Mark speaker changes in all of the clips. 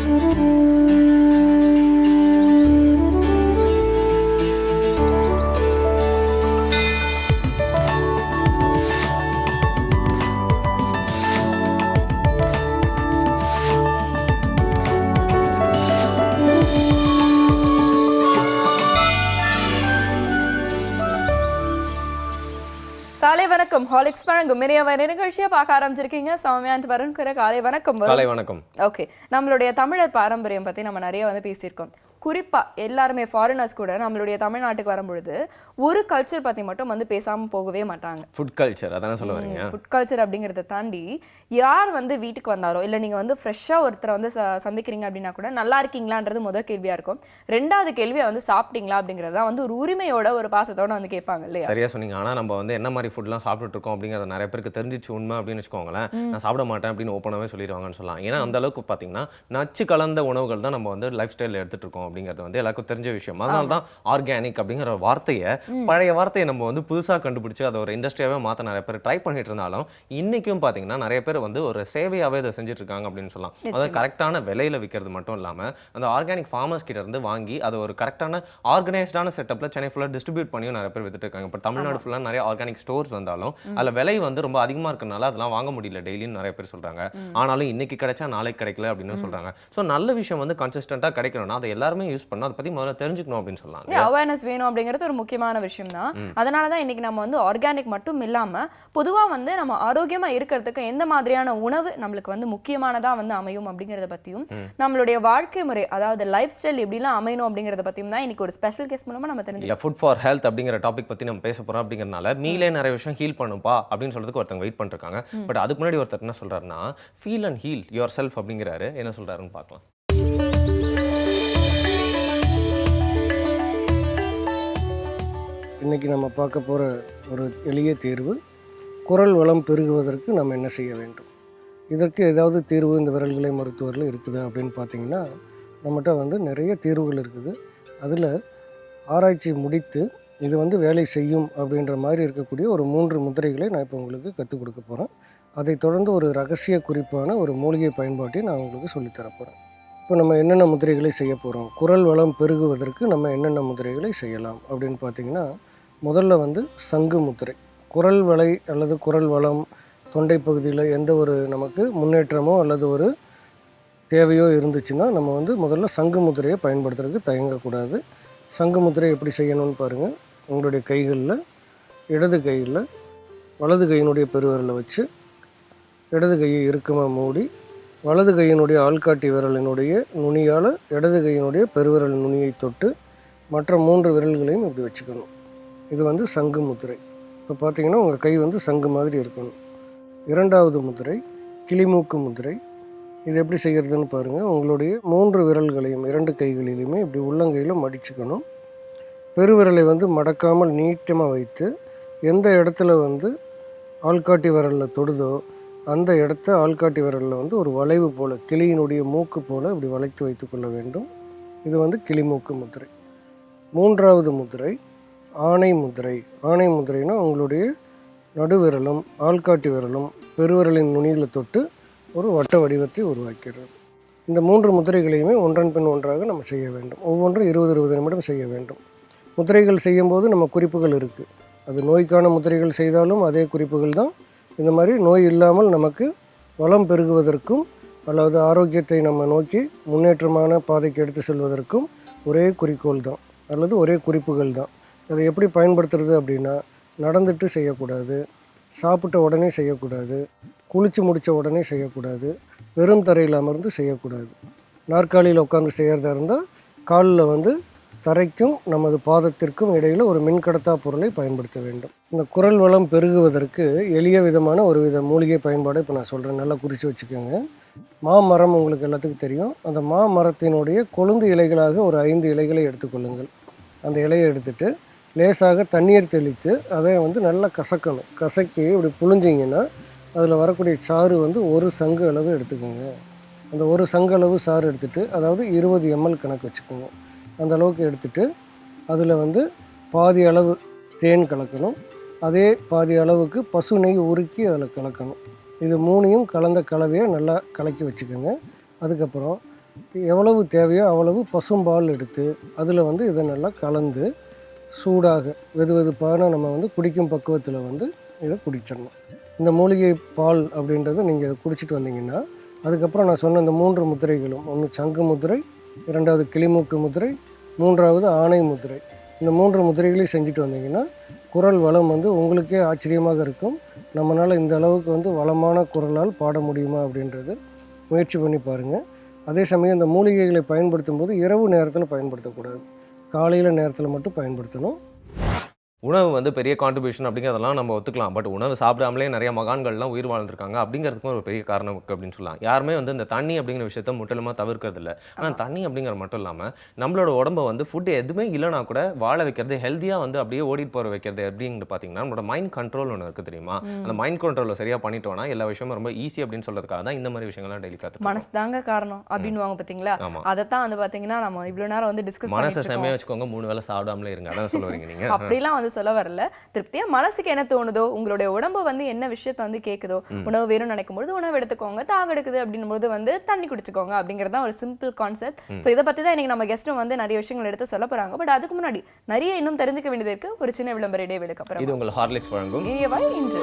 Speaker 1: காலை வணக்கம். ஹாலிக்ஸ் வழங்கும் இனியவை நிகழ்ச்சியை பார்க்க ஆரம்பிச்சிருக்கீங்க. சௌமியாந்து வருண்கிற காலை வணக்கம்.
Speaker 2: காலை வணக்கம்.
Speaker 1: ஓகே, நம்மளுடைய தமிழர் பாரம்பரியம் பத்தி நம்ம நிறைய பேசியிருக்கோம். குறிப்பா எல்லாருமே ஃபாரினர்ஸ் கூட நம்மளுடைய தமிழ்நாட்டுக்கு வரும்பொழுது ஒரு கல்ச்சர் பத்தி மட்டும் பேசாம போகவே மாட்டாங்க.
Speaker 2: ஃபுட் கல்ச்சர் அதானே சொல்ல வரீங்க.
Speaker 1: ஃபுட் கல்ச்சர் அப்படிங்கறத தாண்டி யார் வீட்டுக்கு வந்தாரோ இல்ல நீங்க ஃப்ரெஷ்ஷா ஒருத்தரை சந்திக்கிறீங்க அப்படின்னா கூட நல்லா இருக்கீங்களான்றது முதல் கேள்வியா இருக்கும். ரெண்டாவது கேள்வியா சாப்பிட்டீங்களா அப்படிங்கறத ஒரு உரிமையோட ஒரு பாசத்தோட கேட்பாங்க இல்லையா?
Speaker 2: சரியா சொன்னீங்க. ஆனா நம்ம என்ன மாதிரி ஃபுட்லாம் சாப்பிட்டுட்டு இருக்கோம் அப்படிங்கறத நிறைய பேருக்கு தெரிஞ்சிச்சு உண்மை அப்படின்னு வச்சுக்கோங்களேன். நான் சாப்பிட மாட்டேன் அப்படின்னு ஓப்பனாவே சொல்லிடுவாங்கன்னு சொல்லலாம். ஏன்னா அந்த அளவுக்கு பாத்தீங்கன்னா நச்சு கலந்த உணவுகள் தான் நம்ம லைஃப் ஸ்டைல் எடுத்துட்டு இருக்கோம் அப்படிங்கிறது எல்லாருக்கும் தெரிஞ்ச விஷயம். அதனால தான் ஆர்கானிக் அப்படிங்கிற வார்த்தையை பழைய வார்த்தையை நம்ம புதுசாக கண்டுபிடிச்சு அதை ஒரு இண்டஸ்ட்ரியாவே மாற்ற நிறைய பேர் ட்ரை பண்ணிட்டு இருந்தாலும் இன்னைக்கும் பார்த்தீங்கன்னா நிறைய பேர் ஒரு சேவையாகவே இதை செஞ்சுட்டு இருக்காங்க அப்படின்னு சொல்லலாம். அதாவது கரெக்டான விலையில விற்கிறது மட்டும் இல்லாமல் அந்த ஆர்கானிக் ஃபார்மர்ஸ் கிட்ட இருந்து வாங்கி அதை ஒரு கரெக்டான ஆர்கனைஸ்டான செட்டப்ல சென்னை ஃபுல்லாக டிஸ்ட்ரிபியூட் பண்ணியும் நிறைய பேர் வித்துட்டு இருக்காங்க. இப்போ தமிழ்நாடு ஃபுல்லாக நிறைய ஆர்கானிக் ஸ்டோர்ஸ் வந்தாலும் அதில் விலை ரொம்ப அதிகமாக இருக்கனால அதெல்லாம் வாங்க முடியல டெய்லின்னு நிறைய பேர் சொல்றாங்க. ஆனாலும் இன்னைக்கு கிடைச்சா நாளைக்கு கிடைக்கல அப்படின்னு சொல்றாங்க. ஸோ நல்ல விஷயம் கன்சிஸ்டன்ட்டாக கிடைக்கணும்னா அதை எல்லாருமே யூஸ் பண்ணணும். அதை பத்தி முதல்ல தெரிஞ்சுக்கணும் அப்படின்னு சொல்லலாம்.
Speaker 1: அவேர்னஸ் வேணும் அப்படிங்கிறது ஒரு முக்கியமான விஷயம் தான். அதனால தான் இன்னைக்கு நம்ம ஆர்கானிக் மட்டும் இல்லாம பொதுவா நம்ம ஆரோக்கியமா இருக்கிறதுக்கு எந்த மாதிரியான உணவு நம்மளுக்கு முக்கியமானதா அமையும் அப்படிங்கறத பத்தியும் நம்மளுடைய வாழ்க்கை முறை அதாவது லைஃப் ஸ்டைல் எப்படிலாம் அமையணும் அப்படிங்கறத பத்தியும் தான் இன்னைக்கு ஒரு ஸ்பெஷல் கேஸ் மூலமா நம்ம தெரிஞ்சுக்கலாம்.
Speaker 2: ஃபுட் ஃபார் ஹெல்த் அப்படிங்கிற டாபிக் பத்தி நம்ம பேச போறோம். அப்படிங்கறனால மீலே நிறைய விஷயம் ஹீல் பண்ணுப்பா அப்படின்னு சொல்றதுக்கு ஒருத்தங்க வெயிட் பண்ணிருக்காங்க. பட் அதுக்கு முன்னாடி ஒருத்தர் என்ன சொல்றாருன்னா feel and heel your self அப்படிங்கிறாரு. என்ன சொல்றாருன்னு பார்க்கலாம்.
Speaker 3: இன்றைக்கி நம்ம பார்க்க போகிற ஒரு எளிய தீர்வு, குரல் வளம் பெருகுவதற்கு நம்ம என்ன செய்ய வேண்டும். இதற்கு ஏதாவது தீர்வு இந்த விரல்களை மருத்துவர்கள் இருக்குதா அப்படின்னு பார்த்தீங்கன்னா நம்மகிட்ட நிறைய தீர்வுகள் இருக்குது. அதில் ஆராய்ச்சி முடித்து இது வேலை செய்யும் அப்படின்ற மாதிரி இருக்கக்கூடிய ஒரு 3 முத்திரைகளை நான் இப்போ உங்களுக்கு கற்றுக் கொடுக்க போகிறேன். அதை தொடர்ந்து ஒரு ரகசிய குறிப்பான ஒரு மூலிகை பயன்பாட்டை நான் உங்களுக்கு சொல்லித்தரப்போகிறேன். இப்போ நம்ம என்னென்ன முதிரைகளை செய்ய போகிறோம், குரல் வளம் பெருகுவதற்கு நம்ம என்னென்ன முதிரைகளை செய்யலாம் அப்படின்னு பார்த்திங்கன்னா, முதல்ல சங்கு முத்திரை. குரல் வளை அல்லது குரல் வளம் தொண்டை பகுதியில் எந்த ஒரு நமக்கு முன்னேற்றமோ அல்லது ஒரு தேவையோ இருந்துச்சுன்னா நம்ம முதல்ல சங்கு முத்திரையை பயன்படுத்துறதுக்கு தயங்கக்கூடாது. சங்கு முத்திரை எப்படி செய்யணும்னு பாருங்கள். உங்களுடைய கைகளில் இடது கையில் வலது கையினுடைய பெருவிரலை வச்சு இடது கையை இறுக்கமாக மூடி வலது கையினுடைய ஆள்காட்டி விரலினுடைய நுனியால் இடது கையினுடைய பெருவிரல் நுனியை தொட்டு மற்ற 3 விரல்களையும் இப்படி வச்சுக்கணும். இது சங்கு முத்திரை. இப்போ பார்த்தீங்கன்னா உங்கள் கை சங்கு மாதிரி இருக்கணும். இரண்டாவது முத்திரை கிளிமூக்கு முத்திரை. இது எப்படி செய்கிறதுன்னு பாருங்கள். உங்களுடைய 3 விரல்களையும் 2 கைகளிலுமே இப்படி உள்ளங்கையில் மடிச்சுக்கணும். பெருவிரலை மடக்காமல் நீட்டமாக வைத்து எந்த இடத்துல ஆள்காட்டி விரலில் தொடுதோ அந்த இடத்த ஆள்காட்டி விரலில் ஒரு வளைவு போல் கிளியினுடைய மூக்கு போல் இப்படி வளைத்து வைத்து கொள்ள வேண்டும். இது கிளிமூக்கு முத்திரை. மூன்றாவது முத்திரை ஆணை முத்திரை. ஆணை முத்திரைனா உங்களுடைய நடுவிரலும் ஆள்காட்டி விரலும் பெருவிரலின் நுனியில் தொட்டு ஒரு வட்ட வடிவத்தை உருவாக்கிறது. இந்த 3 முத்திரைகளையுமே ஒன்றன் பின் ஒன்றாக நம்ம செய்ய வேண்டும். ஒவ்வொன்றும் 20-20 நிமிடம் செய்ய வேண்டும். முத்திரைகள் செய்யும்போது நம்ம குறிப்புகள் இருக்குது. அது நோய்க்கான முத்திரைகள் செய்தாலும் அதே குறிப்புகள் தான். இந்த மாதிரி நோய் இல்லாமல் நமக்கு வளம் பெருகுவதற்கும் அல்லது ஆரோக்கியத்தை நம்ம நோக்கி முன்னேற்றமான பாதைக்கு எடுத்து செல்வதற்கும் ஒரே குறிக்கோள் தான் அல்லது ஒரே குறிப்புகள் தான். அதை எப்படி பயன்படுத்துறது அப்படின்னா, நடந்துட்டு செய்யக்கூடாது, சாப்பிட்ட உடனே செய்யக்கூடாது, குளித்து முடித்த உடனே செய்யக்கூடாது, வெறும் தரையில் அமர்ந்து செய்யக்கூடாது. நாற்காலியில் உட்காந்து செய்கிறதா இருந்தால் காலில் தரைக்கும் நமது பாதத்திற்கும் இடையில் ஒரு மின்கடத்தா பொருளை பயன்படுத்த வேண்டும். இந்த குரல் வளம் பெருகுவதற்கு எளிய விதமான ஒரு வித மூலிகை பயன்பாடு இப்போ நான் சொல்கிறேன். நல்லா குறித்து வச்சுக்கோங்க. மாமரம் உங்களுக்கு எல்லாத்துக்கும் தெரியும். அந்த மாமரத்தினுடைய கொழுந்து இலைகளாக ஒரு 5 இலைகளை எடுத்துக்கொள்ளுங்கள். அந்த இலையை எடுத்துகிட்டு லேசாக தண்ணீர் தெளித்து அதை நல்லா கசக்கணும். கசக்கி இப்படி புழிஞ்சிங்கன்னா அதில் வரக்கூடிய சாறு 1 சங்கு அளவு எடுத்துக்கோங்க. அந்த 1 சங்கு அளவு சாறு எடுத்துகிட்டு, அதாவது 20 ml கணக்கு வச்சுக்கோங்க. அந்த அளவுக்கு எடுத்துகிட்டு அதில் பாதி அளவு தேன் கலக்கணும். அதே பாதி அளவுக்கு பசு நெய் உருக்கி அதில் கலக்கணும். இது 3யும் கலந்த கலவையை நல்லா கலக்கி வச்சுக்கோங்க. அதுக்கப்புறம் எவ்வளவு தேவையோ அவ்வளவு பசும்பால் எடுத்து அதில் வந்து இதை நல்லா கலந்து சூடாக வெதுவெதுப்பான நம்ம வந்து குடிக்கும் பக்குவத்தில் வந்து இதை குடிச்சிடணும். இந்த மூலிகை பால் அப்படின்றத நீங்கள் இதை குடிச்சிட்டு வந்தீங்கன்னா அதுக்கப்புறம் நான் சொன்ன இந்த 3 முத்திரைகளும், ஒன்று சங்கு முத்திரை, 2வது கிளிமூக்கு முத்திரை, 3வது ஆணை முத்திரை, இந்த 3 முத்திரைகளையும் செஞ்சுட்டு வந்தீங்கன்னா குரல் வளம் வந்து உங்களுக்கே ஆச்சரியமாக இருக்கும். நம்மளால் இந்த அளவுக்கு வந்து வளமான குரலால் பாட முடியுமா அப்படின்றது முயற்சி பண்ணி பாருங்கள். அதே சமயம் இந்த மூலிகைகளை பயன்படுத்தும் போது இரவு நேரத்தில் பயன்படுத்தக்கூடாது, காலையில் நேரத்தில் மட்டும் பயன்படுத்தணும்.
Speaker 2: உணவு வந்து பெரிய கான்ட்ரிபியூஷன் அப்படிங்கிறதெல்லாம் நம்ம ஒத்துக்கலாம். பட் உணவு சாப்பிடாமலே நிறைய மகான்கள்லாம் உயிர் வாழ்ந்திருக்காங்க அப்படிங்கிறதுக்கும் ஒரு பெரிய காரணம் இருக்குது அப்படின்னு சொல்லலாம். யாருமே வந்து இந்த தண்ணி அப்படிங்கிற விஷயத்த முற்றிலுமாக தவிர்க்கிறது இல்லை. ஆனால் தண்ணி அப்படிங்கிற மட்டும் இல்லாமல் நம்மளோட உடம்பை வந்து ஃபுட்டு எதுவுமே இல்லைனா கூட வாழ வைக்கிறது, ஹெல்த்தியாக வந்து அப்படியே ஓடிட்டு போகிற வைக்கிறது அப்படிங்கிறது பார்த்தீங்கன்னா நம்மளோட மைண்ட் கண்ட்ரோல் ஒன்று இருக்குது தெரியுமா? அந்த மைண்ட் கண்ட்ரோலை சரியாக பண்ணிட்டோம்னா எல்லா விஷயமும் ரொம்ப ஈஸி அப்படின்னு சொல்கிறதுக்காக தான் இந்த மாதிரி விஷயங்கள்லாம் டெய்லி கற்றுக்கணும்.
Speaker 1: மனசு தாங்க காரணம் அப்படின்னுவாங்க பார்த்தீங்களா? அதைத்தான் வந்து பார்த்தீங்கன்னா நம்ம இவ்வளோ நேரம் வந்து டிஸ்கஸ்
Speaker 2: மனசை செம்மையாக வச்சுக்கோங்க, 3 வேளை சாப்பிடாமலே இருங்க, அதான் சொல்லுவீங்க நீங்கள்.
Speaker 1: அப்படிலாம் வந்து சொல்ல வரல. திருப்தியா மனசுக்கு என்ன தோணுதோ, உங்களுடைய உடம்பு வந்து என்ன விஷயத்தை வந்து கேட்குதோ, உணவு வேணும்னு நினைக்கும் பொழுது உணவு எடுத்துக்கோங்க, தாக எடுக்குது அப்படின்னும் போது வந்து தண்ணி குடிச்சுக்கோங்க அப்படிங்கிறது ஒரு சிம்பிள் கான்செப்ட். ஸோ இதை பற்றி தான் இன்னைக்கு நம்ம கெஸ்ட்டும் வந்து நிறைய விஷயங்கள் எடுத்து சொல்ல போறாங்க. பட் அதுக்கு முன்னாடி நிறைய இன்னும் தெரிஞ்சுக்க வேண்டியது இருக்கு. ஒரு சின்ன விளம்பர இடைவேளைக்கு அப்புறம்
Speaker 2: இது உங்கள் ஹார்லிக்ஸ் வழங்கும்
Speaker 1: இனியவாய் இன்று.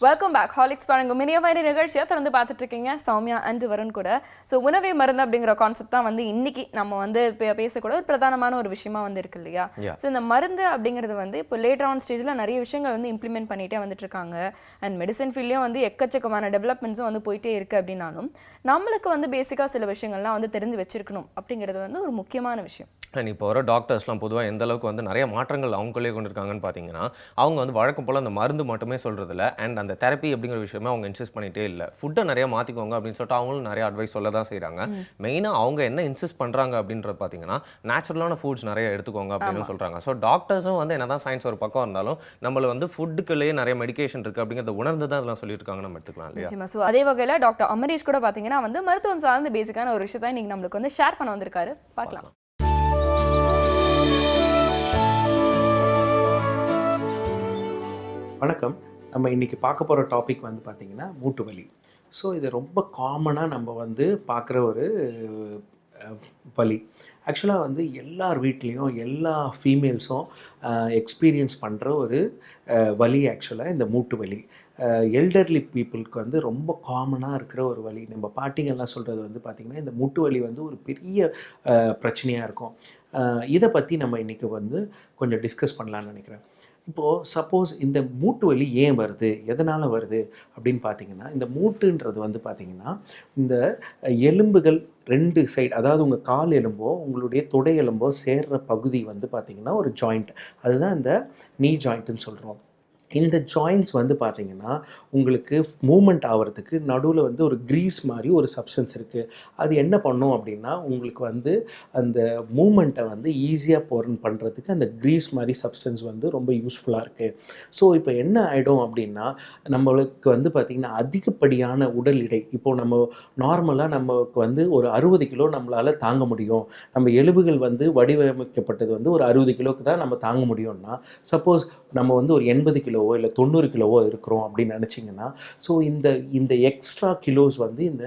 Speaker 1: Welcome back. ஹார்லிக்ஸ் வழங்கும் இனியவாய் நிகழ்ச்சியை தொடர்ந்து பார்த்துட்டு இருக்கீங்க சௌமியா அண்ட் வருண் கூட. ஸோ உணவே மருந்து அப்படிங்கிற கான்செப்ட் தான் வந்து இன்னைக்கு நம்ம வந்து பேசக்கூட ஒரு பிரதானமான ஒரு விஷயமா வந்து இருக்கு இல்லையா? ஸோ இந்த மருந்து அப்படிங்கிறது வந்து இப்போ லேட்டர் ஆன் ஸ்டேஜில் நிறைய விஷயங்கள் வந்து இம்ப்ளிமெண்ட் பண்ணிகிட்டே வந்துட்டு இருக்காங்க. அண்ட் மெடிசன் ஃபீல்ட்லேயும் வந்து எக்கச்சக்கமான டெவலப்மெண்ட்ஸும் வந்து போயிட்டே இருக்குது. அப்படின்னாலும் நம்மளுக்கு வந்து பேசிக்காக சில விஷயங்கள்லாம் வந்து தெரிஞ்சு வச்சிருக்கணும் அப்படிங்கிறது வந்து ஒரு முக்கியமான விஷயம்.
Speaker 2: அண்ட் இப்போ வர டாக்டர்ஸ்லாம் பொதுவாக எந்த அளவுக்கு வந்து நிறைய மாற்றங்கள் அவங்களே கொண்டு இருக்காங்கன்னு பார்த்தீங்கன்னா, அவங்க வந்து வழக்கம் போல் அந்த மருந்து மட்டுமே சொல்கிறதில்ல, அண்ட் அந்த தெரப்பி அப்படிங்கிற விஷயமே அவங்க இன்சிஸ்ட் பண்ணிகிட்டே இல்லை. ஃபுட்டை நிறைய மாற்றிக்கோங்க அப்படின்னு சொல்லிட்டு அவங்களும் நிறைய அட்வைஸ் சொல்ல தான் செய்கிறாங்க. மெயினாக அவங்க என்ன இன்சிஸ்ட் பண்ணுறாங்க அப்படின்றது பார்த்தீங்கன்னா, நேச்சுரலான ஃபுட்ஸ் நிறைய எடுத்துக்கோங்க அப்படின்னு சொல்கிறாங்க. ஸோ டாக்டர்ஸும் வந்து என்ன தான் சயின்ஸ் ஒரு பக்கம் இருந்தாலும் நம்மளை வந்து ஃபுட்டுக்குள்ளேயே நிறைய மெடிக்கேஷன் இருக்குது அப்படிங்கிறத உணர்ந்து தான் இதெல்லாம் சொல்லியிருக்காங்க, நம்ம எடுத்துக்கலாம் இல்லையா?
Speaker 1: ஸோ அதே வகையில் டாக்டர் அமரீஷ் கூட பார்த்தீங்கன்னா வந்து மருத்துவம் சார்ந்து பேசிக்கான ஒரு விஷயத்தை இன்னைக்கு நம்மளுக்கு வந்து ஷேர் பண்ண வந்திருக்காரு. பார்க்கலாம்.
Speaker 4: வணக்கம். நம்ம இன்றைக்கி பார்க்க போகிற டாபிக் வந்து பார்த்திங்கன்னா மூட்டு வலி. ஸோ இது ரொம்ப காமனாக நம்ம வந்து பார்க்குற ஒரு வலி. ஆக்சுவலாக வந்து எல்லார் வீட்லேயும் எல்லா ஃபீமேல்ஸும் எக்ஸ்பீரியன்ஸ் பண்ணுற ஒரு வலி ஆக்சுவலாக இந்த மூட்டு வலி. எல்டர்லி பீப்புளுக்கு வந்து ரொம்ப காமனாக இருக்கிற ஒரு வலி. நம்ம பாட்டிங்கெல்லாம் சொல்கிறது வந்து பார்த்திங்கன்னா இந்த மூட்டு வலி வந்து ஒரு பெரிய பிரச்சனையாக இருக்கும். இதை பற்றி நம்ம இன்றைக்கி வந்து கொஞ்சம் டிஸ்கஸ் பண்ணலான்னு நினைக்கிறேன். இப்போது சப்போஸ் இந்த மூட்டு வலி ஏன் வருது, எதனால் வருது அப்படின்னு பார்த்திங்கன்னா, இந்த மூட்டுன்றது வந்து பார்த்திங்கன்னா இந்த எலும்புகள் 2 சைடு, அதாவது உங்கள் கால் எலும்போ உங்களுடைய தொடை எலும்போ சேர்கிற பகுதி வந்து பார்த்திங்கன்னா ஒரு ஜாயிண்ட், அதுதான் இந்த நீ ஜாயிண்ட்டுன்னு சொல்கிறோம். இந்த ஜாயிண்ட்ஸ் வந்து பார்த்திங்கன்னா உங்களுக்கு மூமெண்ட் ஆகிறதுக்கு நடுவில் வந்து ஒரு க்ரீஸ் மாதிரி ஒரு சப்ஸ்டன்ஸ் இருக்குது. அது என்ன பண்ணும் அப்படின்னா உங்களுக்கு வந்து அந்த மூமெண்ட்டை வந்து ஈஸியாக பண்ணுறதுக்கு அந்த க்ரீஸ் மாதிரி சப்ஸ்டன்ஸ் வந்து ரொம்ப யூஸ்ஃபுல்லாக இருக்குது. ஸோ இப்போ என்ன ஆகிடும் அப்படின்னா நம்மளுக்கு வந்து பார்த்திங்கன்னா அதிகப்படியான உடல் எடை, இப்போது நம்ம நார்மலாக நமக்கு வந்து ஒரு 60 கிலோ நம்மளால் தாங்க முடியும், நம்ம எலும்புகள் வந்து வடிவமைக்கப்பட்டது வந்து ஒரு 60 கிலோவுக்கு தான் நம்ம தாங்க முடியும்னா, சப்போஸ் நம்ம வந்து ஒரு 80 கிலோவோ இல்லை 90 கிலோவோ இருக்கிறோம் அப்படின்னு நினச்சிங்கன்னா, ஸோ இந்த எக்ஸ்ட்ரா கிலோஸ் வந்து இந்த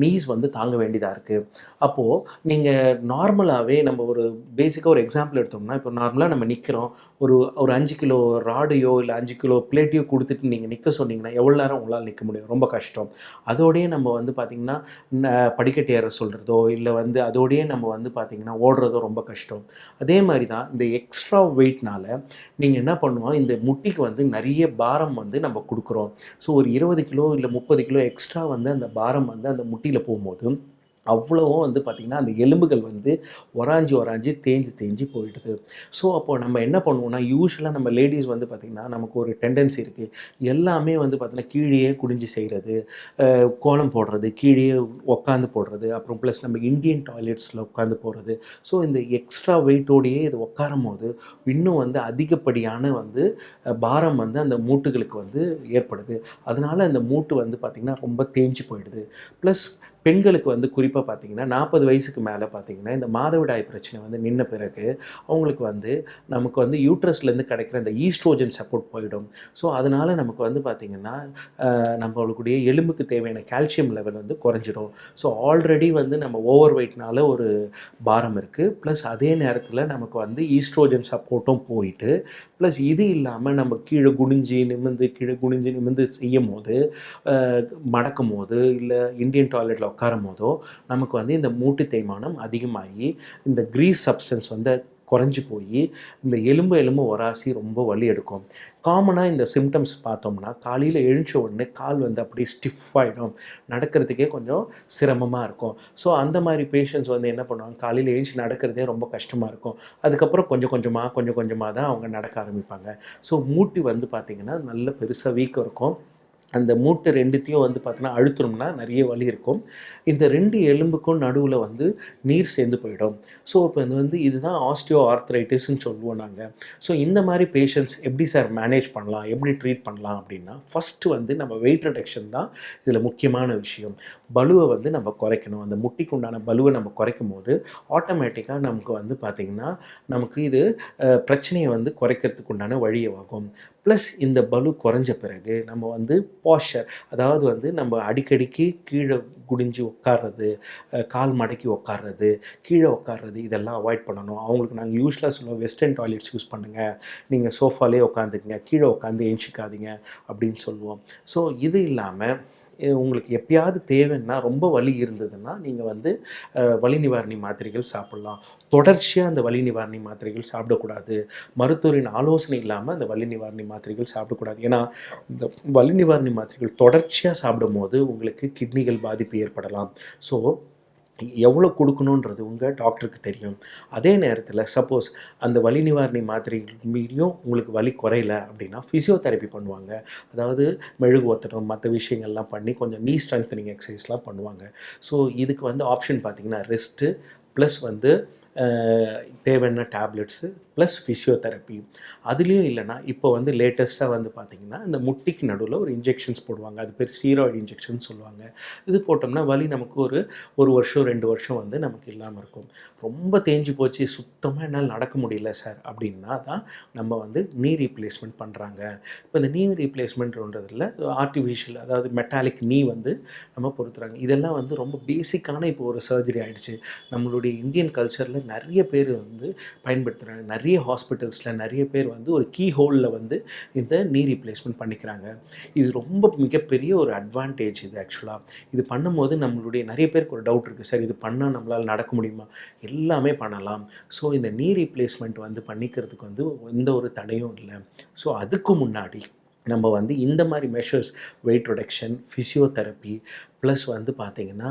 Speaker 4: நீஸ் வந்து தாங்க வேண்டியதாக இருக்குது. அப்போது நீங்கள் நார்மலாகவே நம்ம ஒரு பேசிக்காக ஒரு எக்ஸாம்பிள் எடுத்தோம்னா, இப்போ நார்மலாக நம்ம நிற்கிறோம், ஒரு 5 கிலோ ராடையோ இல்லை 5 கிலோ பிளேட்டையோ கொடுத்துட்டு நீங்கள் நிற்க சொன்னீங்கன்னா எவ்வளோ நேரம் உங்களால் நிற்க முடியும்? ரொம்ப கஷ்டம். அதோடையே நம்ம வந்து பார்த்திங்கன்னா படிக்கட்டு ஏற சொல்கிறதோ இல்லை வந்து அதோடையே நம்ம வந்து பார்த்திங்கன்னா ஓடுறதோ ரொம்ப கஷ்டம். அதே மாதிரி தான் இந்த எக்ஸ்ட்ரா வெயிட்னால் நீங்கள் என்ன பண்ணுவோம், இந்த முட்டிக்கு வந்து நிறைய பாரம் வந்து நம்ம கொடுக்குறோம். ஸோ ஒரு 20 கிலோ இல்லை 30 கிலோ எக்ஸ்ட்ரா வந்து அந்த பாரம் வந்து அந்த முட்டியில் போகும்போது அவ்வளவும் வந்து பார்த்திங்கன்னா அந்த எலும்புகள் வந்து ஒராஞ்சி தேஞ்சு போயிடுது. ஸோ அப்போது நம்ம என்ன பண்ணுவோம்னா, யூஸ்வலாக நம்ம லேடிஸ் வந்து பார்த்திங்கன்னா நமக்கு ஒரு டெண்டன்சி இருக்குது, எல்லாமே வந்து பார்த்திங்கன்னா கீழேயே குடிஞ்சு செய்கிறது, கோலம் போடுறது, கீழேயே உட்காந்து போடுறது, அப்புறம் ப்ளஸ் நம்ம இந்தியன் டாய்லெட்ஸில் உட்காந்து போடுறது. ஸோ இந்த எக்ஸ்ட்ரா வெயிட்டோடையே இது உட்காரும் போது இன்னும் வந்து அதிகப்படியான வந்து பாரம் வந்து அந்த மூட்டுகளுக்கு வந்து ஏற்படுது. அதனால் அந்த மூட்டு வந்து பார்த்திங்கன்னா ரொம்ப தேஞ்சு போயிடுது. ப்ளஸ் பெண்களுக்கு வந்து குறிப்பாக பார்த்தீங்கன்னா 40 வயசுக்கு மேலே பார்த்தீங்கன்னா இந்த மாதவிடாய் பிரச்சனை வந்து நின்ன பிறகு அவங்களுக்கு வந்து நமக்கு வந்து யூட்ரஸ்லேருந்து கிடைக்கிற இந்த ஈஸ்ட்ரோஜன் சப்போர்ட் போயிடும். ஸோ அதனால் நமக்கு வந்து பார்த்திங்கன்னா நம்மளுடைய எலும்புக்கு தேவையான கால்சியம் லெவல் வந்து குறைஞ்சிடும். ஸோ ஆல்ரெடி வந்து நம்ம ஓவர் வெயிட்னால ஒரு பாரம் இருக்குது, ப்ளஸ் அதே நேரத்தில் நமக்கு வந்து ஈஸ்ட்ரோஜன் சப்போர்ட்டும் போயிட்டு, ப்ளஸ் இது இல்லாமல் நம்ம கீழே குனிஞ்சு நிமிந்து செய்யும் போது மடக்கும் போது இல்லை இந்தியன் டாய்லெட்டில் உட்காரும் போதோ நமக்கு வந்து இந்த மூட்டு தேய்மானம் அதிகமாகி இந்த க்ரீஸ் சப்ஸ்டன்ஸ் வந்து குறைஞ்சி போய் இந்த எலும்பு ஒராசி ரொம்ப வலி எடுக்கும். காமனாக இந்த சிம்டம்ஸ் பார்த்தோம்னா காலையில் எழுந்த உடனே கால் வந்து அப்படியே ஸ்டிஃப் ஆகிடும், நடக்கிறதுக்கே கொஞ்சம் சிரமமாக இருக்கும். ஸோ அந்த மாதிரி பேஷண்ட்ஸ் வந்து என்ன பண்ணுவாங்க, காலையில் எழுந்து நடக்கிறதே ரொம்ப கஷ்டமாக இருக்கும். அதுக்கப்புறம் கொஞ்சம் கொஞ்சமாக தான் அவங்க நடக்க ஆரம்பிப்பாங்க. ஸோ மூட்டு வந்து பார்த்திங்கன்னா நல்ல பெருசாக வீக்கம் இருக்கும். அந்த மூட்டு ரெண்டுத்தையும் வந்து பார்த்தீங்கன்னா அழுத்தணும்னா நிறைய வலி இருக்கும். இந்த 2 எலும்புக்கும் நடுவில் வந்து நீர் சேர்ந்து போயிடும். ஸோ இப்போ வந்து இதுதான் ஆஸ்டியோ ஆர்த்ரைட்டிஸ்ன்னு சொல்லுவோம் நாங்கள். ஸோ இந்த மாதிரி பேஷண்ட்ஸ் எப்படி சார் மேனேஜ் பண்ணலாம், எப்படி ட்ரீட் பண்ணலாம் அப்படின்னா, ஃபஸ்ட்டு வந்து நம்ம வெயிட் ரிடக்ஷன் தான் இதில் முக்கியமான விஷயம். பலுவை வந்து நம்ம குறைக்கணும். அந்த முட்டிக்கு உண்டான பலுவை நம்ம குறைக்கும் போது ஆட்டோமேட்டிக்காக நமக்கு வந்து பார்த்திங்கன்னா நமக்கு இது பிரச்சனையை வந்து குறைக்கிறதுக்கு உண்டான வழியாகும். ப்ளஸ் இந்த பலு குறைஞ்ச பிறகு நம்ம வந்து போஸ்சர், அதாவது வந்து நம்ம அடிக்கடிக்கு கீழே குடிஞ்சு உட்கார்றது, கால் மடக்கி உட்கார்றது, கீழே உட்கார்றது இதெல்லாம் அவாய்ட் பண்ணணும். அவங்களுக்கு நாங்கள் யூஸ்வலாக சொல்லுவோம், வெஸ்டர்ன் டாய்லெட்ஸ் யூஸ் பண்ணுங்கள், நீங்கள் சோஃபாலே உட்காந்துக்குங்க, கீழே உட்காந்து எழுச்சிக்காதீங்க அப்படின்னு சொல்லுவோம். ஸோ இது இல்லாமல் உங்களுக்கு எப்பயாவது தேவைன்னா ரொம்ப வலி இருந்ததுன்னா நீங்கள் வந்து வலி நிவாரணி மாத்திரைகள் சாப்பிட்லாம். தொடர்ச்சியாக அந்த வலி நிவாரணி மாத்திரைகள் சாப்பிடக்கூடாது. மருத்துவரின் ஆலோசனை இல்லாமல் அந்த வலி நிவாரணி மாத்திரைகள் சாப்பிடக்கூடாது. ஏன்னா இந்த வலி நிவாரணி மாத்திரைகள் தொடர்ச்சியாக சாப்பிடும் போது உங்களுக்கு கிட்னிகள் பாதிப்பு ஏற்படலாம். ஸோ எவ்வளோ கொடுக்கணுன்றது உங்கள் டாக்டருக்கு தெரியும். அதே நேரத்தில் சப்போஸ் அந்த வலி நிவாரணி மாத்திரைகள் மீறியும் உங்களுக்கு வலி குறையல அப்படின்னா ஃபிசியோதெரப்பி பண்ணுவாங்க. அதாவது மெழுகு ஒத்தடம் மற்ற விஷயங்கள்லாம் பண்ணி கொஞ்சம் நீ ஸ்ட்ரென்தனிங் எக்ஸசைஸ்லாம் பண்ணுவாங்க. ஸோ இதுக்கு வந்து ஆப்ஷன் பார்த்திங்கன்னா ரெஸ்ட்டு ப்ளஸ் வந்து தேவையான டேப்லெட்ஸு ப்ளஸ் ஃபிசியோதெரப்பி. அதுலேயும் இல்லைனா இப்போ வந்து லேட்டஸ்ட்டாக வந்து பார்த்திங்கன்னா இந்த முட்டிக்கு நடுவில் ஒரு இன்ஜெக்ஷன்ஸ் போடுவாங்க. அது பேர் ஸ்டீராய்டு இன்ஜெக்ஷன் சொல்லுவாங்க. இது போட்டோம்னா வலி நமக்கு ஒரு வருஷம் 2 வருஷம் வந்து நமக்கு இல்லாமல் இருக்கும். ரொம்ப தேஞ்சு போச்சு, சுத்தமாக என்னால் நடக்க முடியல சார் அப்படின்னா தான் நம்ம வந்து நீ ரீப்ளேஸ்மெண்ட் பண்ணுறாங்க. இப்போ இந்த நீ ரீப்ளேஸ்மெண்ட்ன்றதில் ஆர்டிஃபிஷியல், அதாவது மெட்டாலிக் நீ வந்து நம்ம பொறுத்துறாங்க. இதெல்லாம் வந்து ரொம்ப பேசிக்கான இப்போ ஒரு சர்ஜரி ஆகிடுச்சு. நம்மளுடைய இந்தியன் கல்ச்சரில் நிறைய பேர் வந்து பயன்படுத்துகிறாங்க. நிறைய ஹாஸ்பிட்டல்ஸில் நிறைய பேர் வந்து ஒரு கீ ஹோலில் வந்து இந்த நீ ரீப்ளேஸ்மெண்ட் பண்ணிக்கிறாங்க. இது ரொம்ப மிகப்பெரிய ஒரு அட்வான்டேஜ் இது ஆக்சுவலாக. இது பண்ணும்போது நம்மளுடைய நிறைய பேருக்கு ஒரு டவுட் இருக்குது, சார் இது பண்ணால் நம்மளால் நடக்க முடியுமா? எல்லாமே பண்ணலாம். ஸோ இந்த நீ ரீப்ளேஸ்மெண்ட் வந்து பண்ணிக்கிறதுக்கு வந்து எந்த ஒரு தடையும் இல்லை. ஸோ அதுக்கு முன்னாடி நம்ம வந்து இந்த மாதிரி measures, wait reduction, physiotherapy plus வந்து பார்த்திங்கன்னா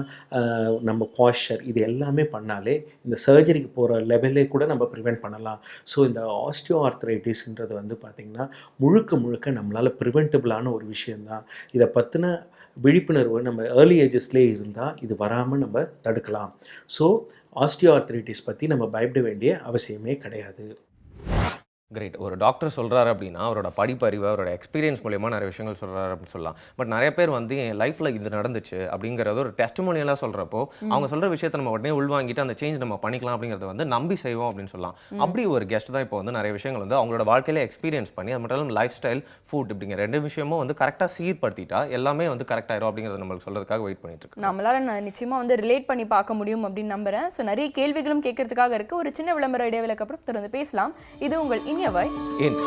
Speaker 4: நம்ம பாஸ்சர், இது எல்லாமே பண்ணாலே இந்த சர்ஜரிக்கு போகிற லெவலே கூட நம்ம ப்ரிவெண்ட் பண்ணலாம். ஸோ இந்த ஆஸ்டியோ ஆர்த்ரைட்டிஸ்ன்றது வந்து பார்த்திங்கன்னா முழுக்க நம்மளால் ப்ரிவென்டபிளான ஒரு விஷயந்தான். இதை பற்றின விழிப்புணர்வு நம்ம ஏர்லி ஏஜஸ்லேயே இருந்தால் இது வராமல் நம்ம தடுக்கலாம். ஸோ ஆஸ்டியோ ஆர்த்ரைட்டிஸ் பற்றி நம்ம பயப்பட வேண்டிய அவசியமே கிடையாது.
Speaker 2: கிரேட். ஒரு டாக்டர் சொல்கிறாரு அப்படின்னா அவரோட படிப்பறிவு, அவரோட எக்ஸ்பீரியன்ஸ் மூலமா நிறைய விஷயங்கள் சொல்கிறாரு அப்படின்னு சொல்லலாம். பட் நிறைய பேர் வந்து என் லைஃப்பில் இது நடந்துச்சு அப்படிங்கிறத ஒரு டெஸ்டிமோனியலாக சொல்கிறப்போ அவங்க சொல்கிற விஷயத்தை நம்ம உடனே உள்வாங்கிட்டு அந்த சேஞ்ச் நம்ம பண்ணிக்கலாம் அப்படிங்கிறத வந்து நம்பி செய்வோம் அப்படின்னு சொல்லலாம். அப்படி ஒரு கெஸ்ட் தான் இப்போ வந்து நிறைய விஷயங்கள் வந்து அவங்களோட வாழ்க்கையில எக்ஸ்பீரியன்ஸ் பண்ணி, அது மட்டும் இல்லாமல் லைஃப் ஸ்டைல், ஃபுட் இப்படிங்கிற 2 விஷயமும் வந்து கரெக்டாக சீர்படுத்திட்டா எல்லாமே வந்து கரெக்ட் ஆயிரும் அப்படிங்கிறத நம்மளுக்கு சொல்கிறதுக்காக வெயிட் பண்ணிட்டு இருக்கு.
Speaker 1: நம்மளால நிச்சயமாக வந்து ரிலேட் பண்ணி பார்க்க முடியும் அப்படின்னு நம்புறேன். ஸோ நிறைய கேள்விகளும் கேட்கறதுக்காக இருக்கு. ஒரு சின்ன விளம்பர இடைவேளைக்கு அப்புறம் தொடர்ந்து பேசலாம். இது உங்கள் இனியவை இன்று.